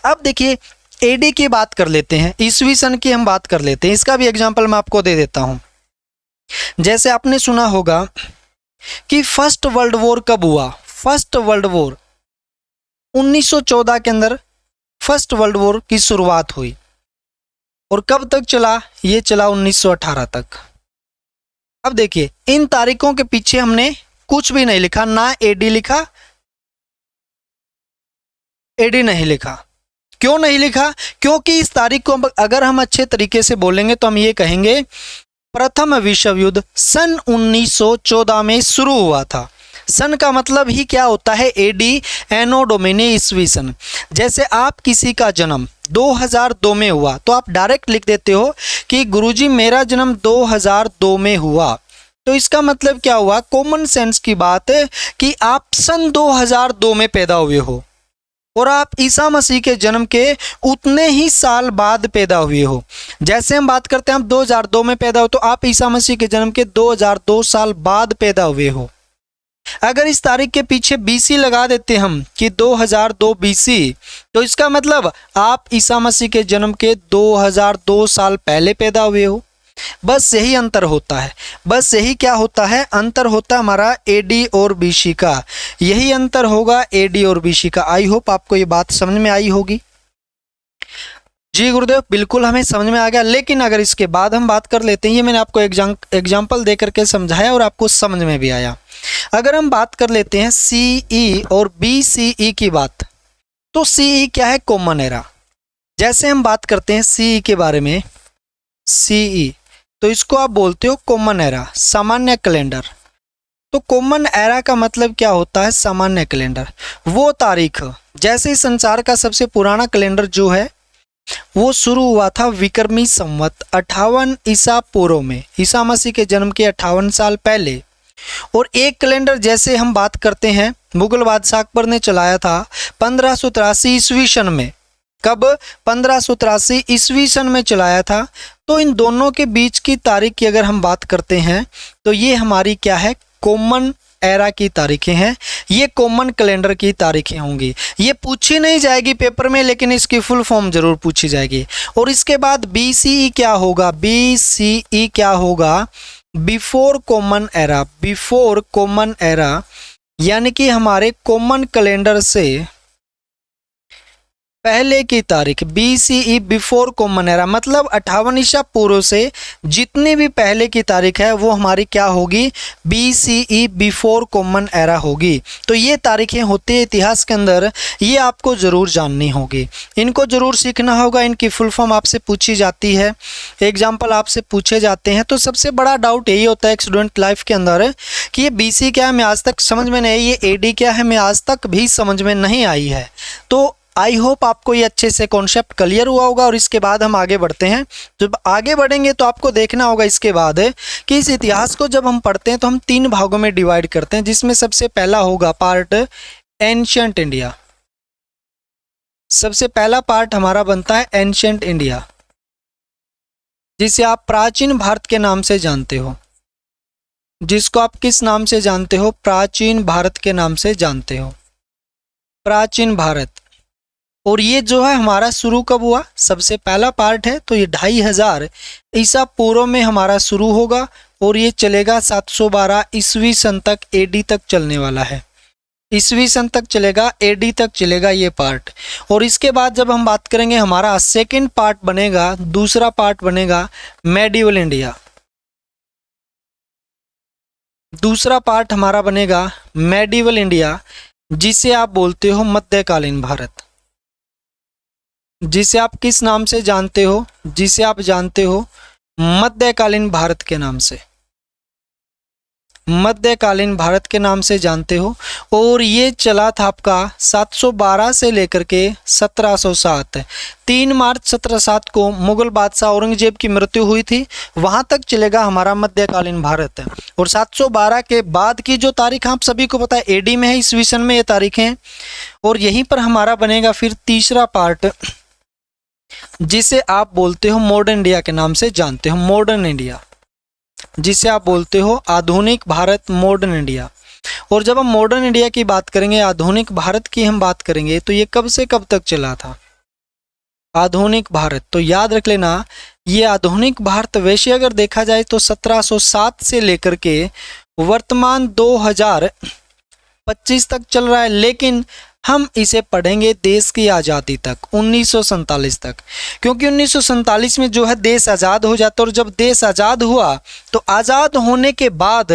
अब देखिए एडी की बात कर लेते हैं, ईस्वी सन की हम बात कर लेते हैं। इसका भी एग्जाम्पल मैं आपको दे देता हूँ। जैसे आपने सुना होगा कि फर्स्ट वर्ल्ड वॉर कब हुआ? फर्स्ट वर्ल्ड वॉर 1914 के अंदर फर्स्ट वर्ल्ड वॉर की शुरुआत हुई, और कब तक चला? ये चला 1918 तक। अब देखिए इन तारीखों के पीछे हमने कुछ भी नहीं लिखा, ना एडी लिखा, एडी नहीं लिखा। क्यों नहीं लिखा? क्योंकि इस तारीख को अगर हम अच्छे तरीके से बोलेंगे तो हम ये कहेंगे प्रथम विश्व युद्ध सन 1914 में शुरू हुआ था। सन का मतलब ही क्या होता है? एडी, एनो डोमिनी, ईस्वी सन। जैसे आप किसी का जन्म 2002 में हुआ तो आप डायरेक्ट लिख देते हो कि गुरुजी मेरा जन्म 2002 में हुआ। तो इसका मतलब क्या हुआ? कॉमन सेंस की बात है कि आप सन 2002 में पैदा हुए हो और आप ईसा मसीह के जन्म के उतने ही साल बाद पैदा हुए हो। जैसे हम बात करते हैं हम 2002 में पैदा हो, तो आप ईसा मसीह के जन्म के 2002 साल बाद पैदा हुए हो। अगर इस तारीख के पीछे बीसी लगा देते हम कि 2002 बीसी, तो इसका मतलब आप ईसा मसीह के जन्म के 2002 साल पहले पैदा हुए हो। बस यही अंतर होता है। बस यही क्या होता है? अंतर होता है हमारा एडी और बीसी का। यही अंतर होगा एडी और बीसी का। आई होप आपको ये बात समझ में आई होगी। जी गुरुदेव, बिल्कुल हमें समझ में आ गया। लेकिन अगर इसके बाद हम बात कर लेते हैं, ये मैंने आपको एग्जाम्पल दे करके समझाया और आपको समझ में भी आया। अगर हम बात कर लेते हैं सीई और बीसीई की बात, तो सीई क्या है? Common era. जैसे हम बात करते हैं सीई के बारे में, सीई तो इसको आप बोलते हो कॉमन एरा, सामान्य कैलेंडर। तो कॉमन एरा का मतलब क्या होता है? सामान्य कैलेंडर। वो तारीख, जैसे संसार का सबसे पुराना कैलेंडर जो है वो शुरू हुआ था विक्रमी संवत 58 ईसा पूर्व में, ईसा मसीह के जन्म के 58 साल पहले। और एक कैलेंडर जैसे हम बात करते हैं मुगल बादशाह अकबर ने चलाया था 1583 ईस्वी सन में। कब? 1583 ईस्वी सन में चलाया था। तो इन दोनों के बीच की तारीख की अगर हम बात करते हैं तो ये हमारी क्या है? कॉमन एरा की तारीखें हैं। ये कॉमन कैलेंडर की तारीखें होंगी। ये पूछी नहीं जाएगी पेपर में, लेकिन इसकी फुल फॉर्म जरूर पूछी जाएगी। और इसके बाद बीसीई क्या होगा? बीसीई क्या होगा? Before common era. Before common era यानी कि हमारे कॉमन कैलेंडर से पहले की तारीख। बीसीई बिफोर कॉमन एरा मतलब 58 ईसा पूर्व से जितनी भी पहले की तारीख है वो हमारी क्या होगी? बीसीई बिफोर कॉमन एरा होगी। तो ये तारीखें होती है इतिहास के अंदर, ये आपको ज़रूर जाननी होगी, इनको ज़रूर सीखना होगा। इनकी फुल फॉर्म आपसे पूछी जाती है, एग्जाम्पल आपसे पूछे जाते हैं। तो सबसे बड़ा डाउट यही होता है एक स्टूडेंट लाइफ के अंदर कि ये बीसी क्या है, मैं आज तक समझ में नहीं, ये एडी क्या है, मैं आज तक भी समझ में नहीं आई है। तो आई होप आपको ये अच्छे से कॉन्सेप्ट क्लियर हुआ होगा। और इसके बाद हम आगे बढ़ते हैं। जब आगे बढ़ेंगे तो आपको देखना होगा इसके बाद कि इस इतिहास को जब हम पढ़ते हैं तो हम 3 भागों में डिवाइड करते हैं, जिसमें सबसे पहला होगा पार्ट एंशिएंट इंडिया। सबसे पहला पार्ट हमारा बनता है एंशिएंट इंडिया, जिसे आप प्राचीन भारत के नाम से जानते हो। जिसको आप किस नाम से जानते हो? प्राचीन भारत के नाम से जानते हो, प्राचीन भारत। और ये जो है हमारा शुरू कब हुआ? सबसे पहला पार्ट है तो ये 2500 ईसा पूर्व में हमारा शुरू होगा और ये चलेगा 712 ईस्वी सन तक, एडी तक चलने वाला है। ईस्वी सन तक चलेगा, एडी तक चलेगा ये पार्ट। और इसके बाद जब हम बात करेंगे हमारा सेकंड पार्ट बनेगा, दूसरा पार्ट बनेगा मेडिवल इंडिया। दूसरा पार्ट हमारा बनेगा मेडिवल इंडिया, जिसे आप बोलते हो मध्यकालीन भारत। जिसे आप किस नाम से जानते हो? जिसे आप जानते हो मध्यकालीन भारत के नाम से, मध्यकालीन भारत के नाम से जानते हो। और ये चला था आपका 712 से लेकर के 1707। 3 मार्च 1707 को मुगल बादशाह औरंगजेब की मृत्यु हुई थी, वहां तक चलेगा हमारा मध्यकालीन भारत। और 712 के बाद की जो तारीख आप सभी को पता है एडी में है, ईस्वी सन में ये तारीखें हैं। और यहीं पर हमारा बनेगा फिर तीसरा पार्ट, जिसे आप बोलते हो मॉडर्न इंडिया के नाम से जानते हो, मॉडर्न इंडिया, जिसे आप बोलते हो आधुनिक भारत, मॉडर्न इंडिया। और जब हम मॉडर्न इंडिया की बात करेंगे, आधुनिक भारत की हम बात करेंगे, तो ये कब से कब तक चला था आधुनिक भारत? तो याद रख लेना, ये आधुनिक भारत वैसे अगर देखा जाए तो 1707 से लेकर के वर्तमान 2025 तक चल रहा है, लेकिन हम इसे पढ़ेंगे देश की आज़ादी तक, 1947 तक, क्योंकि 1947 में जो है देश आज़ाद हो जाता है। और जब देश आज़ाद हुआ तो आज़ाद होने के बाद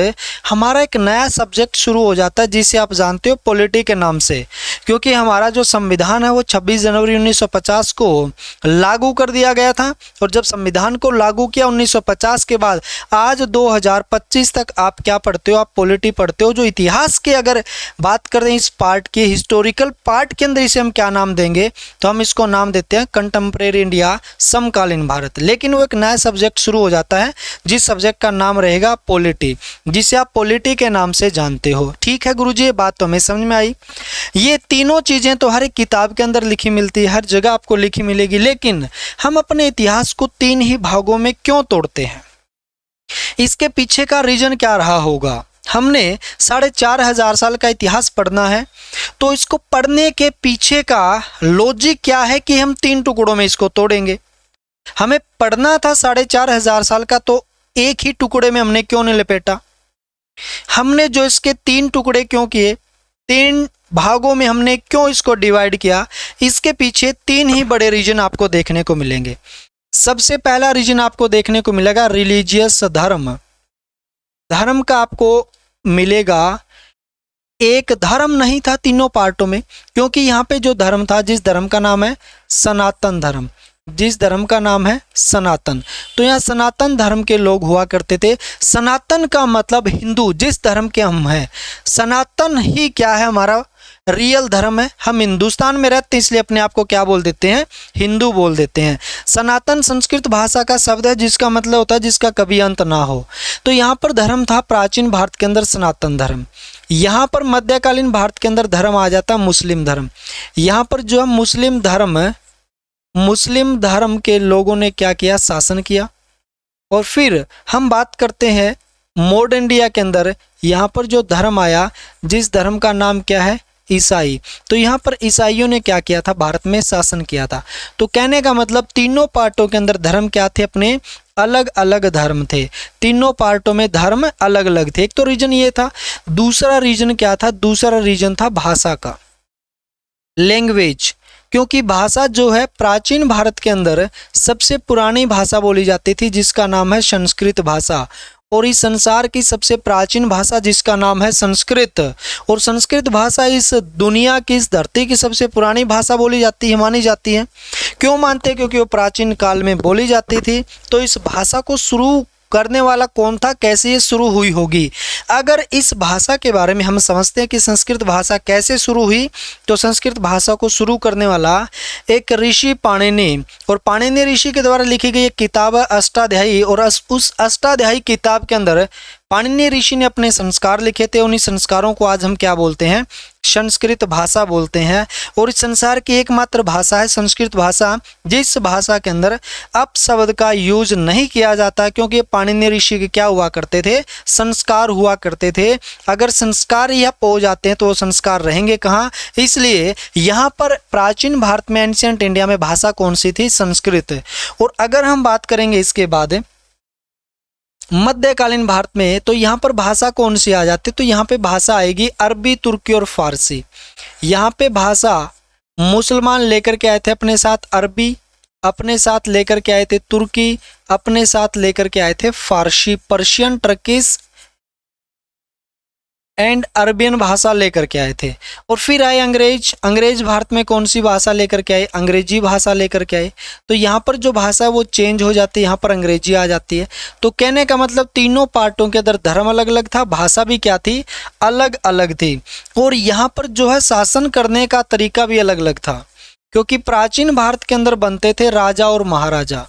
हमारा एक नया सब्जेक्ट शुरू हो जाता है, जिसे आप जानते हो पॉलिटी के नाम से, क्योंकि हमारा जो संविधान है वो 26 जनवरी 1950 को लागू कर दिया गया था। और जब संविधान को लागू किया 1950 के बाद आज 2025 तक आप क्या पढ़ते हो? आप पॉलिटी पढ़ते हो। जो इतिहास की अगर बात करें इस पार्ट की, हिस्टोरिकल पार्ट के अंदर इसे हम क्या नाम देंगे? तो हम इसको नाम देते हैं कंटेम्प्रेरी इंडिया, समकालीन भारत। लेकिन वो एक नया सब्जेक्ट शुरू हो जाता है, जिस सब्जेक्ट का नाम रहेगा पॉलिटी, जिसे आप पॉलिटी के नाम से जानते हो। ठीक है गुरुजी, ये बात तो हमें समझ में आई। ये तीनों चीज़ें तो हर एक किताब के अंदर लिखी मिलती है, हर जगह आपको लिखी मिलेगी, लेकिन हम अपने इतिहास को 3 ही भागों में क्यों तोड़ते हैं? इसके पीछे का रीजन क्या रहा होगा? हमने 4,500 साल का इतिहास पढ़ना है, तो इसको पढ़ने के पीछे का लॉजिक क्या है कि हम 3 टुकड़ों में इसको तोड़ेंगे? हमें पढ़ना था 4,500 साल का, तो एक ही टुकड़े में हमने क्यों नहीं लपेटा? हमने जो इसके 3 टुकड़े क्यों किए, 3 भागों में हमने क्यों इसको डिवाइड किया? इसके पीछे 3 ही बड़े रीजन आपको देखने को मिलेंगे। सबसे पहला रीजन आपको देखने को मिलेगा रिलीजियस धर्म। धर्म का आपको मिलेगा, एक धर्म नहीं था तीनों पार्टों में, क्योंकि यहाँ पे जो धर्म था, जिस धर्म का नाम है सनातन धर्म, जिस धर्म का नाम है सनातन, तो यहाँ सनातन धर्म के लोग हुआ करते थे। सनातन का मतलब हिंदू, जिस धर्म के हम हैं। सनातन ही क्या है? हमारा रियल धर्म है। हम हिंदुस्तान में रहते हैं, इसलिए अपने आप को क्या बोल देते हैं? हिंदू बोल देते हैं। सनातन संस्कृत भाषा का शब्द है, जिसका मतलब होता है जिसका कभी अंत ना हो। तो यहाँ पर धर्म था प्राचीन भारत के अंदर सनातन धर्म। यहाँ पर मध्यकालीन भारत के अंदर धर्म आ जाता है मुस्लिम धर्म। यहाँ पर जो है मुस्लिम धर्म के लोगों ने क्या किया? शासन किया। और फिर हम बात करते हैं मॉडर्न इंडिया के अंदर, यहाँ पर जो धर्म आया, जिस धर्म का नाम क्या है? ईसाई। तो यहाँ पर ईसाइयों ने क्या किया था? भारत में शासन किया था। तो कहने का मतलब तीनों पार्टों के अंदर धर्म क्या थे? अपने अलग अलग धर्म थे। तीनों पार्टों में धर्म अलग अलग थे। एक तो रीजन ये था। दूसरा रीजन क्या था? दूसरा रीजन था भाषा का, लैंग्वेज। क्योंकि भाषा जो है प्राचीन भारत के अंदर सबसे पुरानी भाषा बोली जाती थी, जिसका नाम है संस्कृत भाषा। और इस संसार की सबसे प्राचीन भाषा जिसका नाम है संस्कृत। और संस्कृत भाषा इस दुनिया की, इस धरती की सबसे पुरानी भाषा बोली जाती है, मानी जाती है। क्यों मानते हैं? क्योंकि वो प्राचीन काल में बोली जाती थी। तो इस भाषा को शुरू करने वाला कौन था? कैसे ये शुरू हुई होगी? अगर इस भाषा के बारे में हम समझते हैं कि संस्कृत भाषा कैसे शुरू हुई, तो संस्कृत भाषा को शुरू करने वाला एक ऋषि पाणिनि, और पाणिनि ऋषि के द्वारा लिखी गई एक किताब है अष्टाध्यायी। और उस अष्टाध्यायी किताब के अंदर पाणिनि ऋषि ने अपने संस्कार लिखे थे। उन्हीं संस्कारों को आज हम क्या बोलते हैं? संस्कृत भाषा बोलते हैं। और इस संसार की एकमात्र भाषा है संस्कृत भाषा, जिस भाषा के अंदर अपशब्द का यूज नहीं किया जाता, क्योंकि पाणिनि ऋषि के क्या हुआ करते थे? संस्कार हुआ करते थे। अगर संस्कार ही आप हो जाते हैं तो वो संस्कार रहेंगे कहाँ? इसलिए यहाँ पर प्राचीन भारत में, एंशिएंट इंडिया में भाषा कौन सी थी? संस्कृत। और अगर हम बात करेंगे इसके बाद मध्यकालीन भारत में, तो यहाँ पर भाषा कौन सी आ जाती है? तो यहाँ पे भाषा आएगी अरबी, तुर्की और फारसी। यहाँ पे भाषा मुसलमान लेकर के आए थे अपने साथ, अरबी अपने साथ लेकर के आए थे, तुर्की अपने साथ लेकर के आए थे, फारसी, पर्शियन, टर्किश, एंड अरबियन भाषा लेकर के आए थे। और फिर आए अंग्रेज। अंग्रेज भारत में कौन सी भाषा लेकर के आए? अंग्रेजी भाषा लेकर के आए। तो यहाँ पर जो भाषा है वो चेंज हो जाती है, यहाँ पर अंग्रेजी आ जाती है। तो कहने का मतलब तीनों पार्टों के अंदर धर्म अलग अलग था, भाषा भी क्या थी? अलग अलग थी। और यहाँ पर जो है शासन करने का तरीका भी अलग अलग था, क्योंकि प्राचीन भारत के अंदर बनते थे राजा और महाराजा।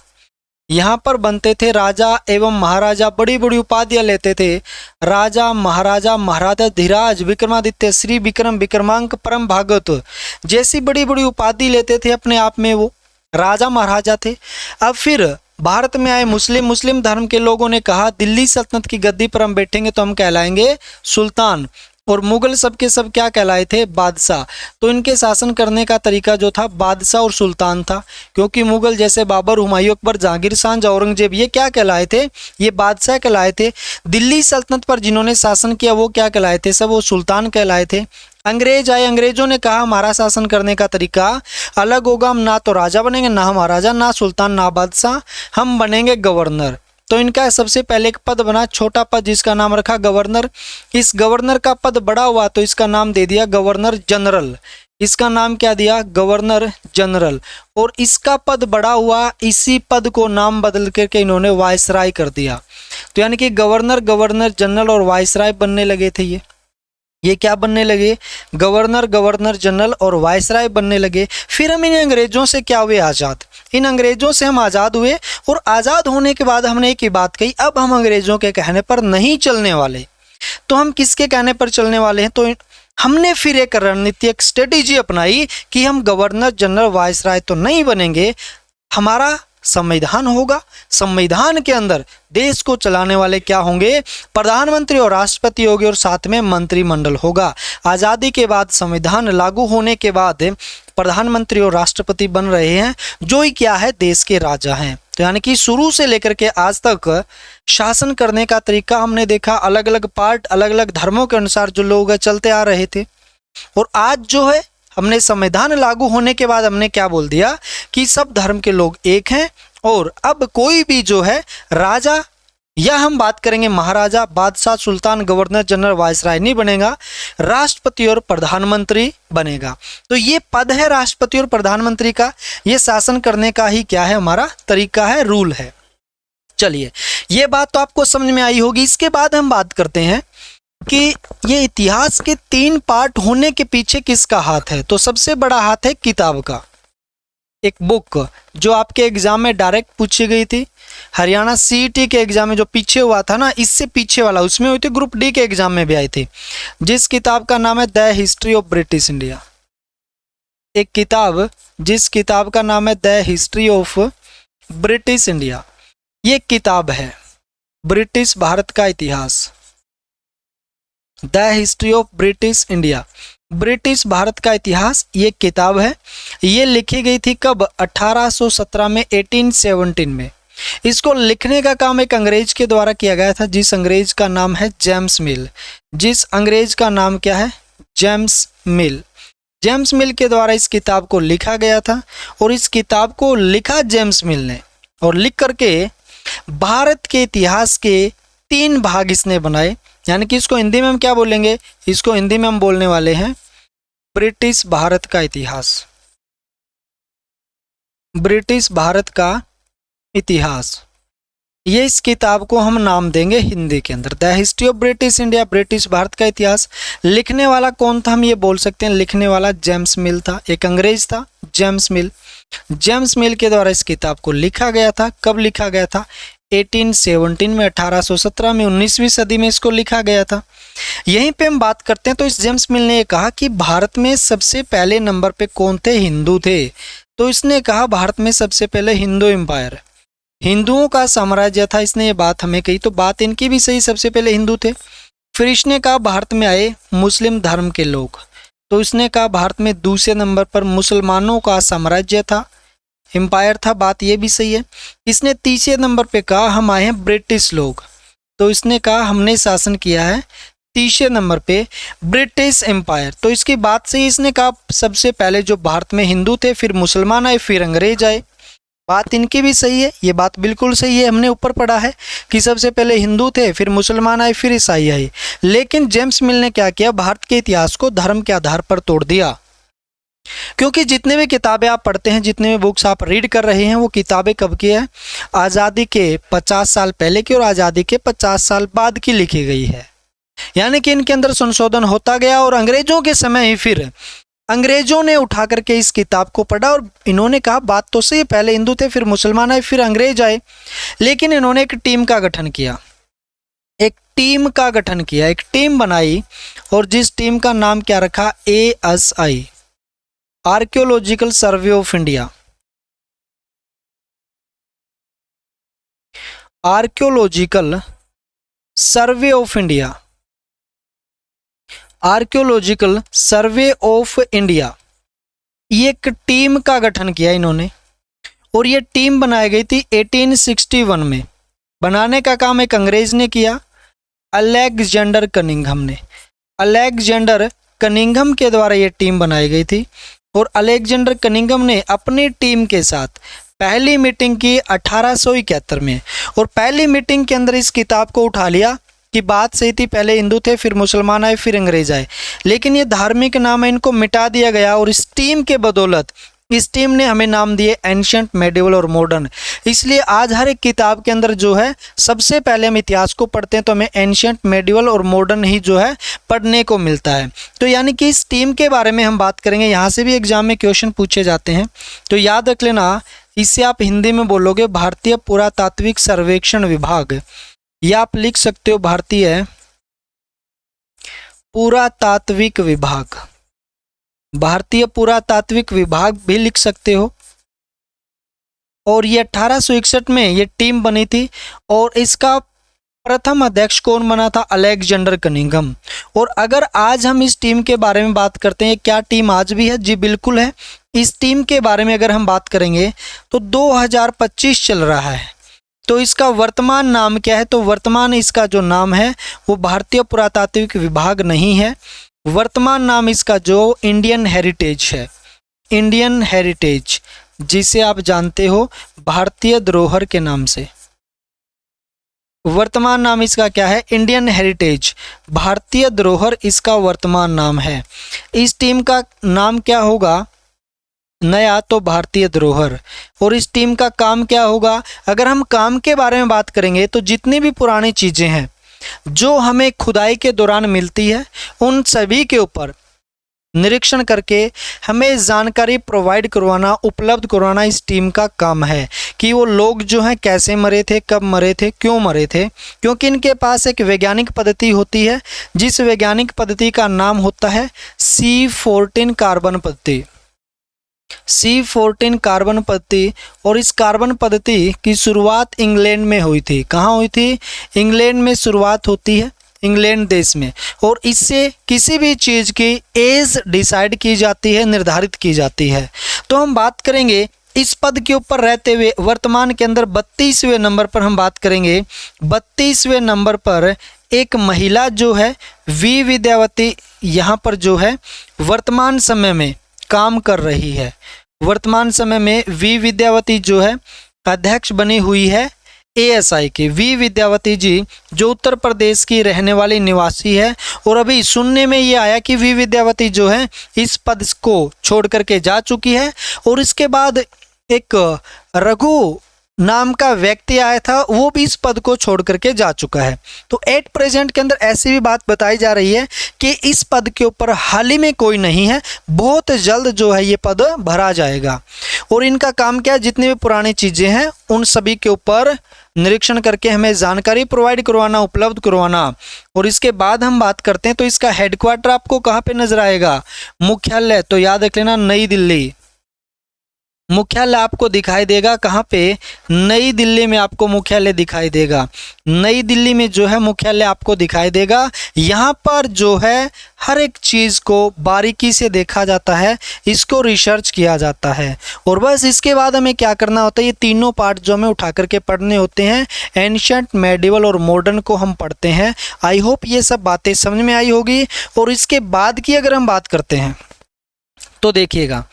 यहाँ पर बनते थे राजा एवं महाराजा, बड़ी बड़ी उपाधियां लेते थे। राजा, महाराजा, महाराजा धीराज, विक्रमादित्य, श्री विक्रम, विक्रमांक, परम भागवत जैसी बड़ी बड़ी उपाधि लेते थे। अपने आप में वो राजा महाराजा थे। अब फिर भारत में आए मुस्लिम धर्म के लोगों ने कहा दिल्ली सल्तनत की गद्दी पर हम बैठेंगे तो हम कहलाएंगे सुल्तान। और मुगल सब के सब क्या कहलाए थे? बादशाह। तो इनके शासन करने का तरीका जो था बादशाह और सुल्तान था, क्योंकि मुगल जैसे बाबर, हुमायूं, अकबर, जहांगीर, शाह, औरंगजेब ये क्या कहलाए थे? ये बादशाह कहलाए थे। दिल्ली सल्तनत पर जिन्होंने शासन किया वो क्या कहलाए थे? सब वो सुल्तान कहलाए थे। अंग्रेज आए, अंग्रेजों ने कहा हमारा शासन करने का तरीका अलग होगा, हम ना तो राजा बनेंगे, ना महाराजा, ना सुल्तान, ना बादशाह, हम बनेंगे गवर्नर। तो इनका सबसे पहले एक पद बना, छोटा पद, जिसका नाम रखा गवर्नर। इस गवर्नर का पद बड़ा हुआ तो इसका नाम दे दिया गवर्नर जनरल। इसका नाम क्या दिया? Governor general. और इसका पद बड़ा हुआ, इसी पद को नाम बदल करके इन्होंने वायसराय कर दिया। तो यानी कि गवर्नर, गवर्नर जनरल और वायसराय बनने लगे थे। ये क्या बनने लगे? गवर्नर, गवर्नर जनरल और वायसराय बनने लगे। फिर हम इन अंग्रेजों से क्या हुए? आज़ाद। इन अंग्रेजों से हम आज़ाद हुए और आज़ाद होने के बाद हमने एक ही बात कही, अब हम अंग्रेजों के कहने पर नहीं चलने वाले। तो हम किसके कहने पर चलने वाले हैं? तो हमने फिर एक रणनीति, एक स्ट्रेटेजी अपनाई कि हम गवर्नर जनरल वायसराय तो नहीं बनेंगे, हमारा संविधान होगा। संविधान के अंदर देश को चलाने वाले क्या होंगे? प्रधानमंत्री और राष्ट्रपति होंगे और साथ में मंत्रिमंडल होगा। आज़ादी के बाद संविधान लागू होने के बाद प्रधानमंत्री और राष्ट्रपति बन रहे हैं, जो ही क्या है? देश के राजा हैं। तो यानी कि शुरू से लेकर के आज तक शासन करने का तरीका हमने देखा, अलग अलग पार्ट, अलग अलग धर्मों के अनुसार जो लोग चलते आ रहे थे। और आज जो है हमने संविधान लागू होने के बाद हमने क्या बोल दिया कि सब धर्म के लोग एक हैं। और अब कोई भी जो है राजा, या हम बात करेंगे महाराजा, बादशाह, सुल्तान, गवर्नर जनरल, वायसराय नहीं बनेगा, राष्ट्रपति और प्रधानमंत्री बनेगा। तो ये पद है राष्ट्रपति और प्रधानमंत्री का, ये शासन करने का ही क्या है? हमारा तरीका है, रूल है। चलिए, ये बात तो आपको समझ में आई होगी। इसके बाद हम बात करते हैं कि ये इतिहास के 3 पार्ट होने के पीछे किसका हाथ है? तो सबसे बड़ा हाथ है किताब का। एक बुक जो आपके एग्जाम में डायरेक्ट पूछी गई थी, हरियाणा सीईटी के एग्जाम में जो पीछे हुआ था ना, इससे पीछे वाला, उसमें हुई थी, ग्रुप डी के एग्जाम में भी आई थी, जिस किताब का नाम है the history of British India. एक किताब, जिस किताब का नाम है the history of British India. ये किताब है ब्रिटिश भारत का इतिहास, the history of British India, British Bharat का इतिहास। ये किताब है, ये लिखी गई थी कब? 1817 में, 1817 में। इसको लिखने का काम एक अंग्रेज के द्वारा किया गया था, जिस अंग्रेज का नाम है जेम्स मिल। जिस अंग्रेज का नाम क्या है? जेम्स मिल। जेम्स मिल के द्वारा इस किताब को लिखा गया था। और इस किताब को लिखा जेम्स मिल ने, और लिख करके भारत के इतिहास के 3 भाग इसने बनाए। यानी कि इसको हिंदी में हम क्या बोलेंगे? इसको हिंदी में हम बोलने वाले हैं ब्रिटिश भारत का इतिहास। ब्रिटिश भारत का इतिहास, ये इस किताब को हम नाम देंगे हिंदी के अंदर the history of British India, British Bharat का इतिहास। लिखने वाला कौन था? हम ये बोल सकते हैं लिखने वाला जेम्स मिल था, एक अंग्रेज था, जेम्स मिल। जेम्स मिल के द्वारा इस किताब को लिखा गया था। कब लिखा गया था? 1817 में, 1817 में, 19वीं सदी में इसको लिखा गया था। यहीं पे हम बात करते हैं तो इस जेम्स मिल ने ये कहा कि भारत में सबसे पहले नंबर पे कौन थे? हिंदू थे। तो इसने कहा भारत में सबसे पहले हिंदू एम्पायर, हिंदुओं का साम्राज्य था, इसने ये बात हमें कही। तो बात इनकी भी सही, सबसे पहले हिंदू थे। फिर इसने कहा भारत में आए मुस्लिम धर्म के लोग, तो इसने कहा भारत में दूसरे नंबर पर मुसलमानों का साम्राज्य था, एम्पायर था, बात ये भी सही है। इसने तीसरे नंबर पे कहा हम आए हैं ब्रिटिश लोग, तो इसने कहा हमने शासन किया है तीसरे नंबर पे ब्रिटिश एम्पायर, तो इसकी बात सही। इसने कहा सबसे पहले जो भारत में हिंदू थे, फिर मुसलमान आए, फिर अंग्रेज आए। बात इनकी भी सही है, ये बात बिल्कुल सही है। हमने ऊपर पढ़ा है कि सबसे पहले हिंदू थे, फिर मुसलमान आए, फिर ईसाई आए। लेकिन जेम्स मिल ने क्या किया, भारत के इतिहास को धर्म के आधार पर तोड़ दिया। क्योंकि जितने भी किताबें आप पढ़ते हैं, जितने भी बुक्स आप रीड कर रहे हैं, वो किताबें कब की है, आज़ादी के 50 साल पहले की और आज़ादी के 50 साल बाद की लिखी गई है। यानी कि इनके अंदर संशोधन होता गया और अंग्रेजों के समय ही फिर अंग्रेजों ने उठा करके इस किताब को पढ़ा और इन्होंने कहा बात तो सही, पहले हिंदू थे, फिर मुसलमान आए, फिर अंग्रेज आए। लेकिन इन्होंने एक टीम का गठन किया, एक टीम बनाई और जिस टीम का नाम क्या रखा, ASI, archaeological survey of India. Archaeological survey of India, archaeological survey of India, ये एक टीम का गठन किया इन्होंने और ये टीम बनाई गई थी 1861 में। बनाने का काम एक अंग्रेज ने किया, अलेक्जेंडर कनिंघम ने। अलेक्जेंडर कनिंघम के द्वारा ये टीम बनाई गई थी और अलेक्जेंडर कनिंघम ने अपनी टीम के साथ पहली मीटिंग की 1871 में और पहली मीटिंग के अंदर इस किताब को उठा लिया कि बात सही थी, पहले हिंदू थे, फिर मुसलमान आए, फिर अंग्रेज आए, लेकिन ये धार्मिक नाम है, इनको मिटा दिया गया और इस टीम के बदौलत इस टीम ने हमें नाम दिए एंशिएंट, मेडिवल और मॉडर्न। इसलिए आज हर एक किताब के अंदर जो है सबसे पहले हम इतिहास को पढ़ते हैं तो हमें एंशिएंट, मेडिवल और मॉडर्न ही जो है पढ़ने को मिलता है। तो यानी कि इस टीम के बारे में हम बात करेंगे, यहाँ से भी एग्जाम में क्वेश्चन पूछे जाते हैं, तो याद रख लेना। इससे आप हिंदी में बोलोगे भारतीय पुरातात्विक सर्वेक्षण विभाग, या आप लिख सकते हो भारतीय पुरातात्विक विभाग, भारतीय पुरातात्विक विभाग भी लिख सकते हो। और ये 1861 में ये टीम बनी थी और इसका प्रथम अध्यक्ष कौन बना था, अलेक्जेंडर कनिंघम। और अगर आज हम इस टीम के बारे में बात करते हैं, क्या टीम आज भी है, जी बिल्कुल है। इस टीम के बारे में अगर हम बात करेंगे तो 2025 चल रहा है, तो इसका वर्तमान नाम क्या है, तो वर्तमान इसका जो नाम है वो भारतीय पुरातात्विक विभाग नहीं है, वर्तमान नाम इसका जो इंडियन हेरिटेज है, इंडियन हेरिटेज, जिसे आप जानते हो भारतीय धरोहर के नाम से। वर्तमान नाम इसका क्या है, इंडियन हेरिटेज, भारतीय धरोहर इसका वर्तमान नाम है। इस टीम का नाम क्या होगा नया, तो भारतीय धरोहर। और इस टीम का काम क्या होगा, अगर हम काम के बारे में बात करेंगे तो जितनी भी पुरानी चीज़ें हैं जो हमें खुदाई के दौरान मिलती है, उन सभी के ऊपर निरीक्षण करके हमें जानकारी प्रोवाइड करवाना, उपलब्ध करवाना इस टीम का काम है कि वो लोग जो हैं कैसे मरे थे, कब मरे थे, क्यों मरे थे। क्योंकि इनके पास एक वैज्ञानिक पद्धति होती है, जिस वैज्ञानिक पद्धति का नाम होता है C14 कार्बन पद्धति, C14 कार्बन पद्धति। और इस कार्बन पद्धति की शुरुआत इंग्लैंड में हुई थी। कहाँ हुई थी, इंग्लैंड में शुरुआत होती है, इंग्लैंड देश में। और इससे किसी भी चीज़ की एज डिसाइड की जाती है, निर्धारित की जाती है। तो हम बात करेंगे इस पद के ऊपर रहते हुए वर्तमान के अंदर 32वें नंबर पर हम बात करेंगे। 32वें नंबर पर एक महिला जो है वी विद्यावती यहाँ पर जो है वर्तमान समय में काम कर रही है। वर्तमान समय में वी विद्यावती जो है अध्यक्ष बनी हुई है ASI की। वी विद्यावती जी जो उत्तर प्रदेश की रहने वाली निवासी है और अभी सुनने में ये आया कि वी विद्यावती जो है इस पद को छोड़ करके जा चुकी है। और इसके बाद एक रघु नाम का व्यक्ति आया था, वो भी इस पद को छोड़ करके जा चुका है। तो एट प्रेजेंट के अंदर ऐसी भी बात बताई जा रही है कि इस पद के ऊपर हाल ही में कोई नहीं है, बहुत जल्द जो है ये पद भरा जाएगा। और इनका काम क्या है, जितनी भी पुरानी चीज़ें हैं उन सभी के ऊपर निरीक्षण करके हमें जानकारी प्रोवाइड करवाना, उपलब्ध करवाना। और इसके बाद हम बात करते हैं तो इसका हेडक्वार्टर आपको कहाँ पे नजर आएगा, मुख्यालय, तो याद रख लेना नई दिल्ली। मुख्यालय आपको दिखाई देगा कहाँ पे, नई दिल्ली में आपको मुख्यालय दिखाई देगा। नई दिल्ली में जो है मुख्यालय आपको दिखाई देगा। यहाँ पर जो है हर एक चीज़ को बारीकी से देखा जाता है, इसको रिसर्च किया जाता है। और बस इसके बाद हमें क्या करना होता है, ये तीनों पार्ट जो हमें उठा करके पढ़ने होते हैं, एंशिएंट, मेडिवल और मॉडर्न को हम पढ़ते हैं। आई होप ये सब बातें समझ में आई होगी। और इसके बाद की अगर हम बात करते हैं तो देखिएगा,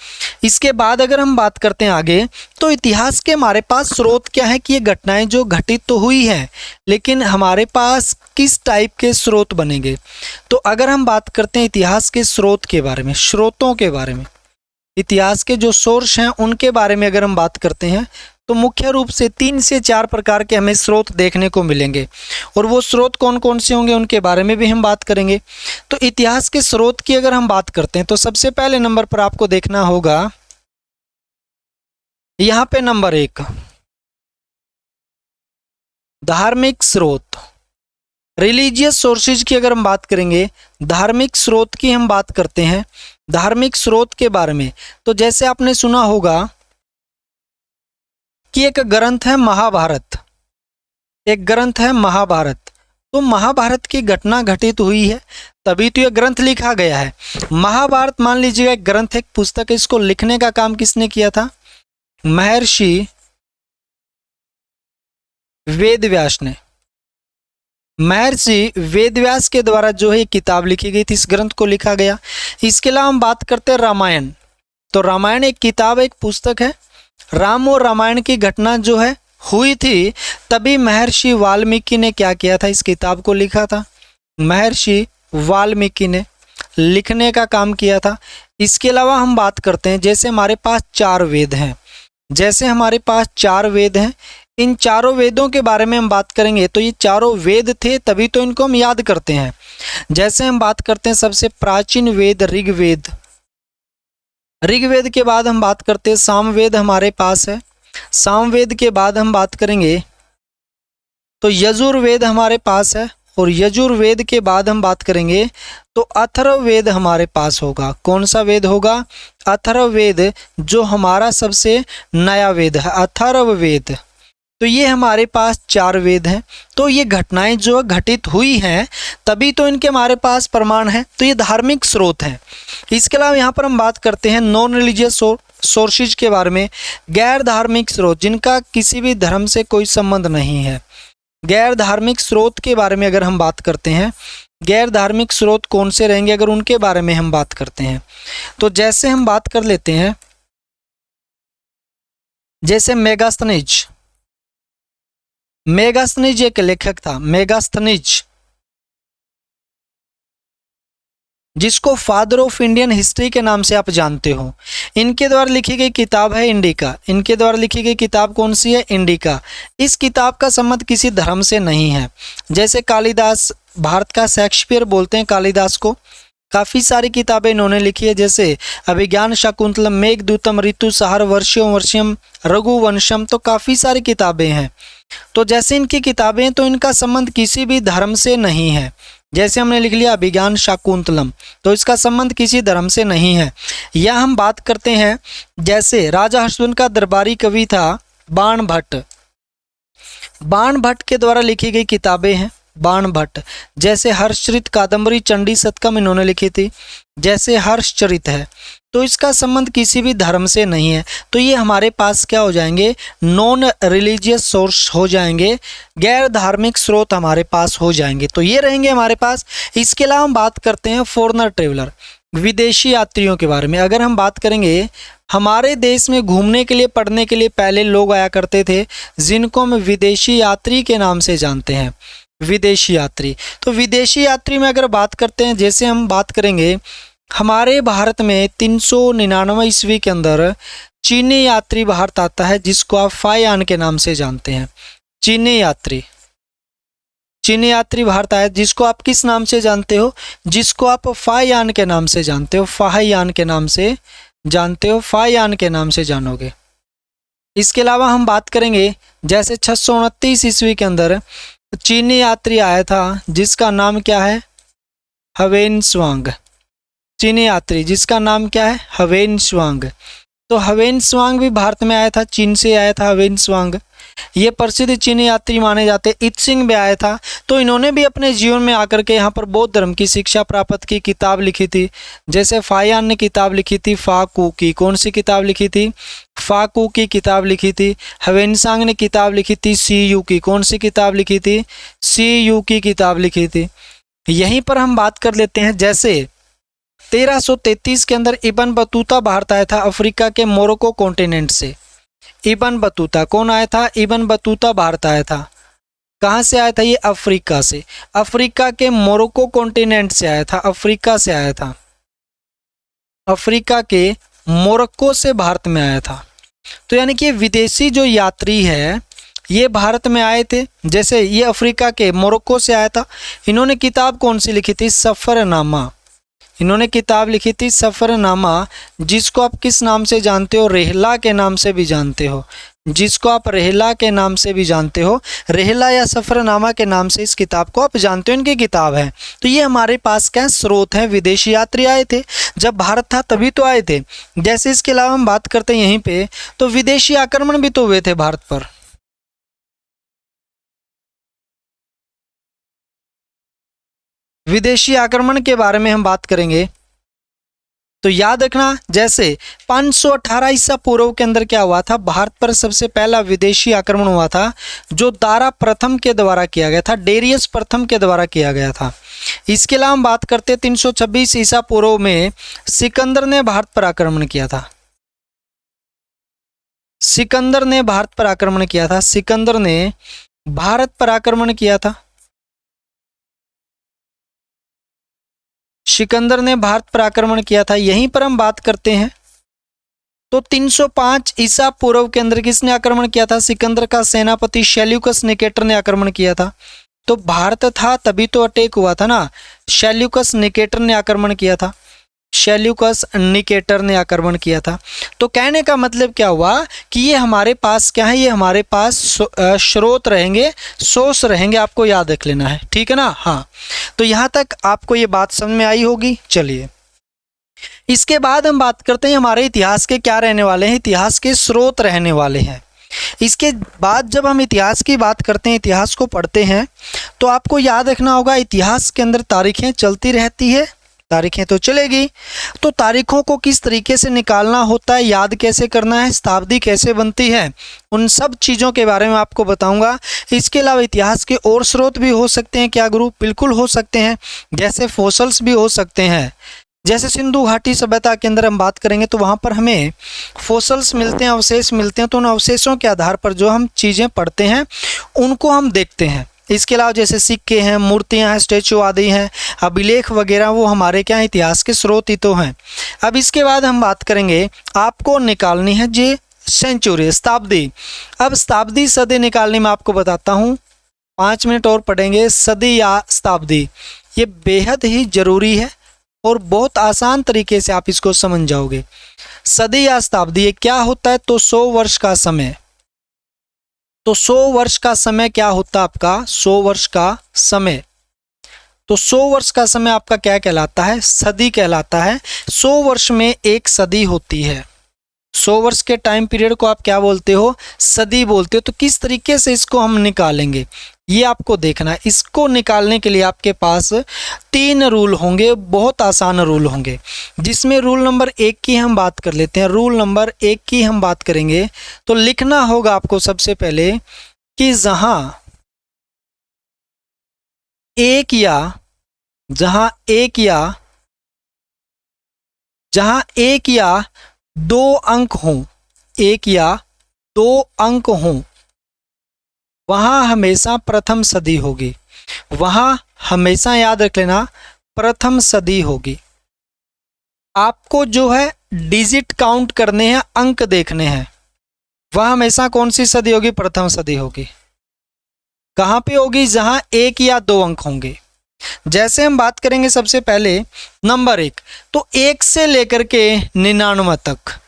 इसके बाद अगर हम बात करते हैं आगे, तो इतिहास के हमारे पास स्रोत क्या है कि ये घटनाएं जो घटित तो हुई हैं, लेकिन हमारे पास किस टाइप के स्रोत बनेंगे। तो अगर हम बात करते हैं इतिहास के स्रोत के बारे में, स्रोतों के बारे में, इतिहास के जो सोर्स हैं उनके बारे में अगर हम बात करते हैं, तो मुख्य रूप से 3 से 4 प्रकार के हमें स्रोत देखने को मिलेंगे, और वो स्रोत कौन कौन से होंगे उनके बारे में भी हम बात करेंगे। तो इतिहास के स्रोत की अगर हम बात करते हैं, तो सबसे पहले नंबर पर आपको देखना होगा यहाँ पे नंबर 1, धार्मिक स्रोत, रिलीजियस सोर्सेज की अगर हम बात करेंगे, धार्मिक स्रोत की हम बात करते हैं, धार्मिक स्रोत के बारे में, तो जैसे आपने सुना होगा कि एक ग्रंथ है महाभारत, एक ग्रंथ है महाभारत। तो महाभारत की घटना घटित हुई है, तभी तो यह ग्रंथ लिखा गया है। महाभारत मान लीजिएगा एक ग्रंथ, एक पुस्तक है, इसको लिखने का काम किसने किया था? महर्षि वेदव्यास ने। महर्षि वेदव्यास के द्वारा जो है किताब लिखी गई थी, इस ग्रंथ को लिखा गया। इसके अलावा हम बात करते हैं रामायण, तो रामायण एक किताब, एक पुस्तक है। राम और रामायण की घटना जो है हुई थी, तभी महर्षि वाल्मीकि ने क्या किया था? इस किताब को लिखा था। महर्षि वाल्मीकि ने लिखने का काम किया था। इसके अलावा हम बात करते हैं, जैसे हमारे पास 4 वेद हैं, जैसे हमारे पास 4 वेद हैं, इन चारों वेदों के बारे में हम बात करेंगे, तो ये चारों वेद थे तभी तो इनको हम याद करते हैं। जैसे हम बात करते हैं सबसे प्राचीन वेद ऋग्वेद, ऋग्वेद के बाद हम बात करते हैं सामवेद हमारे पास है, सामवेद के बाद हम बात करेंगे तो यजुर्वेद हमारे पास है, और यजुर्वेद के बाद हम बात करेंगे तो अथर्ववेद हमारे पास होगा। कौन सा वेद होगा? अथर्ववेद, जो हमारा सबसे नया वेद है, अथर्ववेद। तो ये हमारे पास 4 वेद हैं। तो ये घटनाएं जो घटित हुई हैं, तभी तो इनके हमारे पास प्रमाण हैं, तो ये धार्मिक स्रोत हैं। इसके अलावा यहाँ पर हम बात करते हैं नॉन रिलीजियस सोर्सेज के बारे में, गैर धार्मिक स्रोत, जिनका किसी भी धर्म से कोई संबंध नहीं है। गैर धार्मिक स्रोत के बारे में अगर हम बात करते हैं, गैर धार्मिक स्रोत कौन से रहेंगे अगर उनके बारे में हम बात करते हैं, तो जैसे हम बात कर लेते हैं, जैसे मेगास्थनीज, मेगास्थनीज एक लेखक था, मेगास्थनीज, जिसको फादर ऑफ इंडियन हिस्ट्री के नाम से आप जानते हो। इनके द्वारा लिखी गई किताब है इंडिका। इनके द्वारा लिखी गई किताब कौन सी है? इंडिका। इस किताब का संबंध किसी धर्म से नहीं है। जैसे कालिदास, भारत का शेक्सपियर बोलते हैं कालिदास को, काफ़ी सारी किताबें इन्होंने लिखी है, जैसे अभिज्ञान शाकुंतलम, मेघदूतम, ऋतुसंहार, वर्ष्यों वर्ष्यम, रघुवंशम, तो काफ़ी सारी किताबें हैं। तो जैसे इनकी किताबें, तो इनका संबंध किसी भी धर्म से नहीं है। जैसे हमने लिख लिया अभिज्ञान शाकुंतलम, तो इसका संबंध किसी धर्म से नहीं है। या हम बात करते हैं, जैसे राजा हर्षवर्धन का दरबारी कवि था बाण भट्ट, बाण भट्ट के द्वारा लिखी गई किताबें हैं बाण भट्ट। जैसे हर्षचरित, कादम्बरी, चंडी शतकम इन्होंने लिखी थी। जैसे हर्षचरित है, तो इसका संबंध किसी भी धर्म से नहीं है। तो ये हमारे पास क्या हो जाएंगे? नॉन रिलीजियस सोर्स हो जाएंगे, गैर धार्मिक स्रोत हमारे पास हो जाएंगे। तो ये रहेंगे हमारे पास। इसके अलावा हम बात करते हैं फॉरेनर ट्रेवलर, विदेशी यात्रियों के बारे में। अगर हम बात करेंगे, हमारे देश में घूमने के लिए, पढ़ने के लिए पहले लोग आया करते थे, जिनको हम विदेशी यात्री के नाम से जानते हैं, विदेशी यात्री। तो विदेशी यात्री में अगर बात करते हैं, जैसे हम बात करेंगे, हमारे भारत में 399 ईस्वी के अंदर चीनी यात्री भारत आता है, जिसको आप फायान के नाम से जानते हैं। चीनी यात्री, चीनी यात्री भारत आया, जिसको आप किस नाम से जानते हो? जिसको आप फायान के नाम से जानते हो, फायान के नाम से जानते हो, फायान के नाम से जानोगे। इसके अलावा हम बात करेंगे, जैसे 629 ईस्वी के अंदर चीनी यात्री आया था, जिसका नाम क्या है? हवेन स्वांग। चीनी यात्री जिसका नाम क्या है? हवेन स्वांग। तो हवेन स्वांग भी भारत में आया था, चीन से आया था हवेन स्वांग। ये प्रसिद्ध चीनी यात्री माने जाते। इत्सिंग भी आया था। तो इन्होंने भी अपने जीवन में आकर के यहाँ पर बौद्ध धर्म की शिक्षा प्राप्त की, किताब लिखी थी। जैसे फायान ने किताब लिखी थी फाकू की। कौन सी किताब लिखी थी? फाकू की किताब लिखी थी। हवेनसांग ने किताब लिखी थी सी यू की। कौन सी किताब लिखी थी? सी यू की किताब लिखी थी। यहीं पर हम बात कर लेते हैं, जैसे 1333 के अंदर इब्न बतूता भारत आया था अफ्रीका के मोरक्को कॉन्टिनेंट से। इब्न बतूता कौन आया था? इब्न बतूता भारत आया था। कहाँ से आया था ये? अफ्रीका से। अफ्रीका के मोरक्को कॉन्टिनेंट से आया था, अफ्रीका से आया था, अफ्रीका के मोरक्को से भारत में आया था। तो यानी कि विदेशी जो यात्री है ये भारत में आए थे। जैसे ये अफ्रीका के मोरक्को से आया था। इन्होंने किताब कौन सी लिखी थी? सफ़रनामा। इन्होंने किताब लिखी थी सफ़रनामा, जिसको आप किस नाम से जानते हो? रेहला के नाम से भी जानते हो, जिसको आप रेहला के नाम से भी जानते हो। रेहला या सफ़रनामा के नाम से इस किताब को आप जानते हो, इनकी किताब है। तो ये हमारे पास क्या स्रोत हैं? विदेशी यात्री आए थे, जब भारत था तभी तो आए थे। जैसे इसके अलावा हम बात करते हैं यहीं पे, तो विदेशी आक्रमण भी तो हुए थे भारत पर। विदेशी आक्रमण के बारे में हम बात करेंगे तो याद रखना, जैसे 518 ईसा पूर्व के अंदर क्या हुआ था? भारत पर सबसे पहला विदेशी आक्रमण हुआ था, जो दारा प्रथम के द्वारा किया गया था, डेरियस प्रथम के द्वारा किया गया था। इसके अलावा हम बात करते 326 ईसा पूर्व में सिकंदर ने भारत पर आक्रमण किया था। सिकंदर ने भारत पर आक्रमण किया था। सिकंदर ने भारत पर आक्रमण किया था। सिकंदर ने भारत पर आक्रमण किया था। यहीं पर हम बात करते हैं तो 305 ईसा पूर्व के अंदर किसने आक्रमण किया था? सिकंदर का सेनापति शेल्यूकस निकेटर ने आक्रमण किया था। तो भारत था तभी तो अटैक हुआ था ना। शेल्यूकस निकेटर ने आक्रमण किया था। शेल्यूकस निकेटर ने आक्रमण किया था। तो कहने का मतलब क्या हुआ कि ये हमारे पास क्या है? ये हमारे पास स्रोत रहेंगे, सोर्स रहेंगे, आपको याद रख लेना है, ठीक है ना। हाँ, तो यहाँ तक आपको ये बात समझ में आई होगी। चलिए, इसके बाद हम बात करते हैं हमारे इतिहास के क्या रहने वाले हैं? इतिहास के स्रोत रहने वाले हैं। इसके बाद जब हम इतिहास की बात करते हैं, इतिहास को पढ़ते हैं, तो आपको याद रखना होगा इतिहास के अंदर तारीखें चलती रहती है, तारीखें तो चलेगी। तो तारीखों को किस तरीके से निकालना होता है, याद कैसे करना है, शताब्दी कैसे बनती है, उन सब चीज़ों के बारे में आपको बताऊंगा। इसके अलावा इतिहास के और स्रोत भी हो सकते हैं क्या गुरु? बिल्कुल हो सकते हैं। जैसे फोसल्स भी हो सकते हैं। जैसे सिंधु घाटी सभ्यता के अंदर हम बात करेंगे तो वहाँ पर हमें फोसल्स मिलते हैं, अवशेष मिलते हैं। तो उन अवशेषों के आधार पर जो हम चीज़ें पढ़ते हैं उनको हम देखते हैं। इसके अलावा जैसे सिक्के हैं, मूर्तियां हैं, स्टैचू आदि हैं, अभिलेख वगैरह, वो हमारे क्या इतिहास के स्रोत ही तो हैं। अब इसके बाद हम बात करेंगे, आपको निकालनी है जी सेंचुरी, शताब्दी। अब शताब्दी सदी निकालने में आपको बताता हूँ, 5 मिनट और पढ़ेंगे। सदी या शताब्दी ये बेहद ही ज़रूरी है और बहुत आसान तरीके से आप इसको समझ जाओगे। सदी या शताब्दी ये क्या होता है? तो 100 वर्ष का समय। तो 100 वर्ष का समय क्या होता है आपका? 100 वर्ष का समय। तो 100 वर्ष का समय आपका क्या कहलाता है? सदी कहलाता है। 100 वर्ष में एक सदी होती है। 100 वर्ष के टाइम पीरियड को आप क्या बोलते हो? सदी बोलते हो। तो किस तरीके से इसको हम निकालेंगे ये आपको देखना है। इसको निकालने के लिए आपके पास 3 रूल होंगे, बहुत आसान रूल होंगे, जिसमें रूल नंबर 1 की हम बात कर लेते हैं। रूल नंबर 1 की हम बात करेंगे तो लिखना होगा आपको सबसे पहले कि जहां एक या 2 अंक हों, 1 या 2 अंक हों, वहां हमेशा प्रथम सदी होगी। वहां हमेशा याद रख लेना प्रथम सदी होगी। आपको जो है डिजिट काउंट करने हैं, अंक देखने हैं, वह हमेशा कौन सी सदी होगी? प्रथम सदी होगी। कहां पे होगी? जहां 1 या 2 अंक होंगे। जैसे हम बात करेंगे सबसे पहले नंबर 1, तो 1 से लेकर के 99 तक,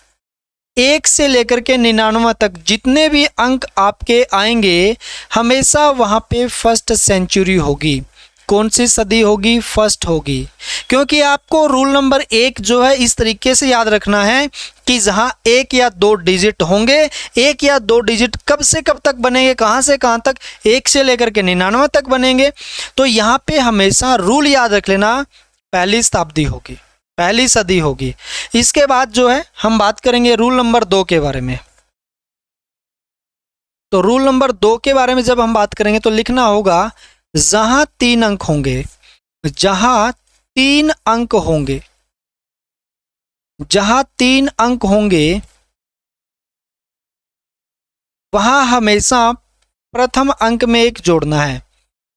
1 से लेकर के 99 तक जितने भी अंक आपके आएंगे हमेशा वहां पे फर्स्ट सेंचुरी होगी। कौन सी सदी होगी? फर्स्ट होगी। क्योंकि आपको रूल नंबर 1 जो है इस तरीके से याद रखना है कि जहां 1 या 2 डिजिट होंगे, 1 या 2 डिजिट कब से कब तक बनेंगे, कहां से कहां तक? 1 से लेकर के 99 तक बनेंगे। तो यहां पे हमेशा रूल याद रख लेना, पहली शताब्दी होगी, पहली सदी होगी। इसके बाद जो है हम बात करेंगे रूल नंबर 2 के बारे में। तो रूल नंबर 2 के बारे में जब हम बात करेंगे तो लिखना होगा जहां 3 अंक होंगे, जहां 3 अंक होंगे, जहां 3 अंक होंगे वहां हमेशा प्रथम अंक में 1 जोड़ना है।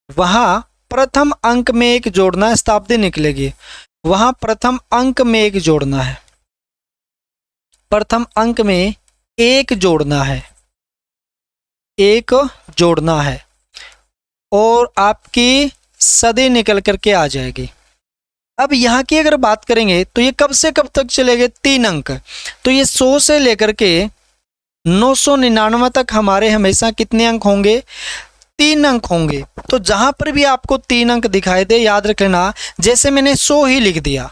वहां प्रथम अंक में 1 जोड़ना है, शताब्दी निकलेगी। वहां प्रथम अंक में 1 जोड़ना है, प्रथम अंक में 1 जोड़ना है, 1 जोड़ना है और आपकी सदी निकल करके आ जाएगी। अब यहाँ की अगर बात करेंगे तो ये कब से कब तक चलेंगे? 3 अंक। तो ये 100 से लेकर के 999 तक हमारे हमेशा कितने अंक होंगे? 3 अंक होंगे। तो जहां पर भी आपको 3 अंक दिखाई दे, याद रख लेना, जैसे मैंने 100 ही लिख दिया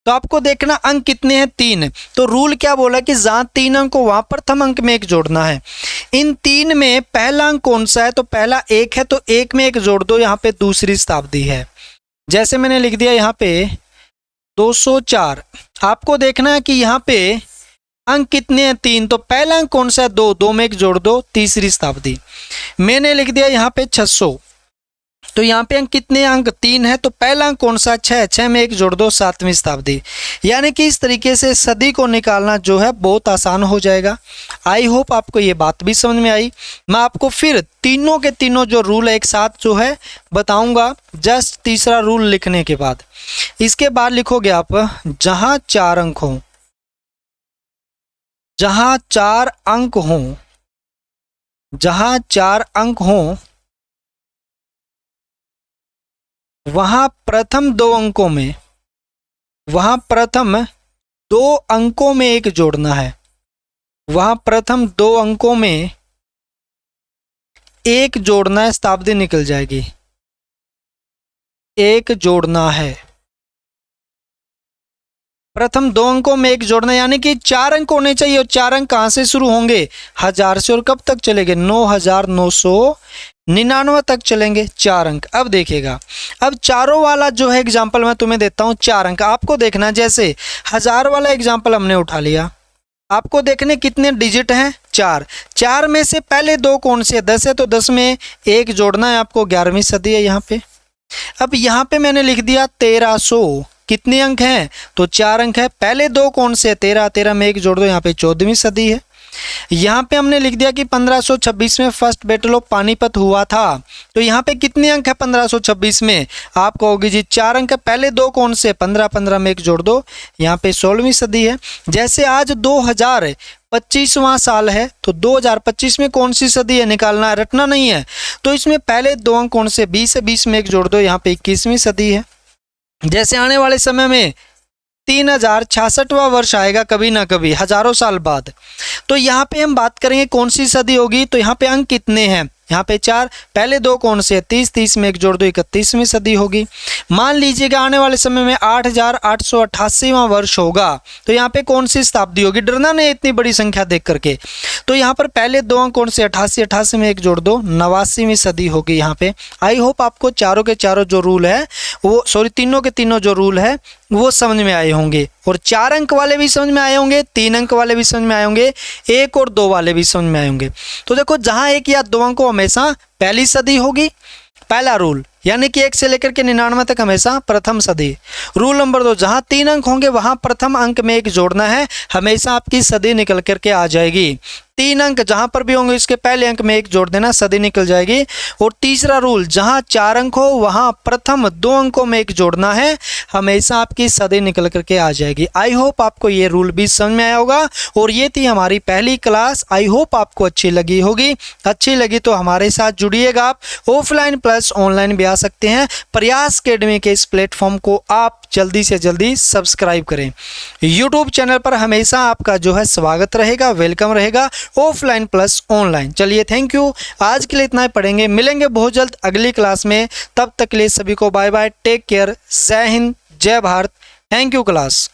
तो आपको देखना अंक कितने हैं? 3। तो रूल क्या बोला कि जहां 3 अंक हो वहां प्रथम अंक में 1 जोड़ना है। इन 3 में पहला अंक कौन सा है? तो पहला 1 है, तो 1 में 1 जोड़ दो, यहाँ पे दूसरी शताब्दी है। जैसे मैंने लिख दिया यहाँ पे 204। आपको देखना है कि यहाँ पे अंक कितने हैं? 3। तो पहला अंक कौन सा है? 2, 2 में 1 जोड़ दो, तीसरी शताब्दी। मैंने लिख दिया यहाँ पे 600। तो यहाँ पे अंक कितने? अंक 3 है, तो पहला अंक कौन सा? 6, 6 में 1 जोड़ दो, 7वीं शताब्दी। यानी कि इस तरीके से सदी को निकालना जो है बहुत आसान हो जाएगा। आई होप आपको ये बात भी समझ में आई। मैं आपको फिर तीनों के तीनों जो रूल एक साथ जो है बताऊंगा जस्ट तीसरा रूल लिखने के बाद। इसके बाद लिखोगे आप जहां 4 अंक हों, जहां 4 अंक हों, जहां 4 अंक हों वहां प्रथम 2 अंकों में, वहां प्रथम 2 अंकों में 1 जोड़ना है। वहां प्रथम 2 अंकों में 1 जोड़ना है, शताब्दी निकल जाएगी। 1 जोड़ना है, प्रथम 2 अंकों में 1 जोड़ना, यानी कि 4 अंक होने चाहिए। और 4 अंक कहां से शुरू होंगे? 1000 से। और कब तक चलेंगे? 9999 तक चलेंगे 4 अंक। अब देखिएगा, अब चारों वाला जो है एग्जाम्पल मैं तुम्हें देता हूं 4 अंक। आपको देखना, जैसे 1000 वाला एग्जाम्पल हमने उठा लिया, आपको देखने कितने डिजिट हैं? 4। 4 में से पहले 2 कौन से? 10 है, तो 10 में 1 जोड़ना है आपको, 11वीं सदी है यहाँ पे। अब यहाँ पे मैंने लिख दिया 1300। कितने अंक हैं? तो 4 अंक है। पहले 2 कौन से? 13, 13 में 1 जोड़ दो, यहाँ पे 14वीं सदी है। यहाँ पे हमने लिख दिया कि 1526 में फर्स्ट बैटल ऑफ पानीपत हुआ था। तो यहाँ पे कितने अंक है 1526 में? आप कहोगे जी 4 अंक है। पहले 2 कौन से? 15, 15 में 1 जोड़ दो, यहाँ पे 16वीं सदी है। जैसे आज 2025वां साल है, तो 2025 में कौन सी सदी है निकालना है, रटना नहीं है। तो इसमें पहले 2 अंक कौन से? 20 है, 20 में 1 जोड़ दो, यहाँ पे 21वीं सदी है। जैसे आने वाले समय में 3066वां वर्ष आएगा कभी ना कभी, हजारों साल बाद। तो यहाँ पे हम बात करेंगे कौन सी सदी होगी। तो यहाँ पे अंक कितने हैं? यहाँ पे 4। पहले 2 कौन से? 30, 30 में 1 जोड़ दो, 31वीं सदी होगी। मान लीजिएगा आने वाले समय में 8888वां वर्ष होगा, तो यहाँ पे कौन सी शताब्दी होगी? डरना नहीं इतनी बड़ी संख्या देख करके। तो यहाँ पर पहले 2 अंक कौन से? 88, 88 में 1 जोड़ दो, 89वीं सदी होगी यहाँ पे। आई होप आपको चारों के चारों जो रूल है वो, सॉरी तीनों के तीनों जो रूल है वो समझ में आए होंगे। और 4 अंक वाले भी समझ में आए होंगे, 3 अंक वाले भी समझ में आए होंगे, 1 और 2 वाले भी समझ में आए होंगे। तो देखो, जहां 1 या 2 अंक हमेशा पहली सदी होगी, पहला रूल, यानी कि 1 से लेकर के 99 तक हमेशा प्रथम सदी। रूल नंबर 2, जहां 3 अंक होंगे वहां प्रथम अंक में 1 जोड़ना है, हमेशा आपकी सदी निकल करके आ जाएगी। 3 अंक जहां पर भी होंगे इसके पहले अंक में 1 जोड़ देना, सदी निकल जाएगी। और तीसरा रूल, जहां 4 अंक हो वहां प्रथम 2 अंकों में 1 जोड़ना है, हमेशा आपकी सदी निकल करके आ जाएगी। आई होप आपको ये रूल भी समझ में आया होगा। और ये थी हमारी पहली क्लास। आई होप आपको अच्छी लगी होगी। अच्छी लगी तो हमारे साथ जुड़िएगा। आप ऑफलाइन प्लस ऑनलाइन भी आ सकते हैं। प्रयास अकेडमी के इस प्लेटफॉर्म को आप जल्दी से जल्दी सब्सक्राइब करें। यूट्यूब चैनल पर हमेशा आपका जो है स्वागत रहेगा, वेलकम रहेगा, ऑफलाइन प्लस ऑनलाइन। चलिए, थैंक यू। आज के लिए इतना ही पढ़ेंगे, मिलेंगे बहुत जल्द अगली क्लास में। तब तक के लिए सभी को बाय बाय, टेक केयर, जय हिंद, जय भारत। Thank you class.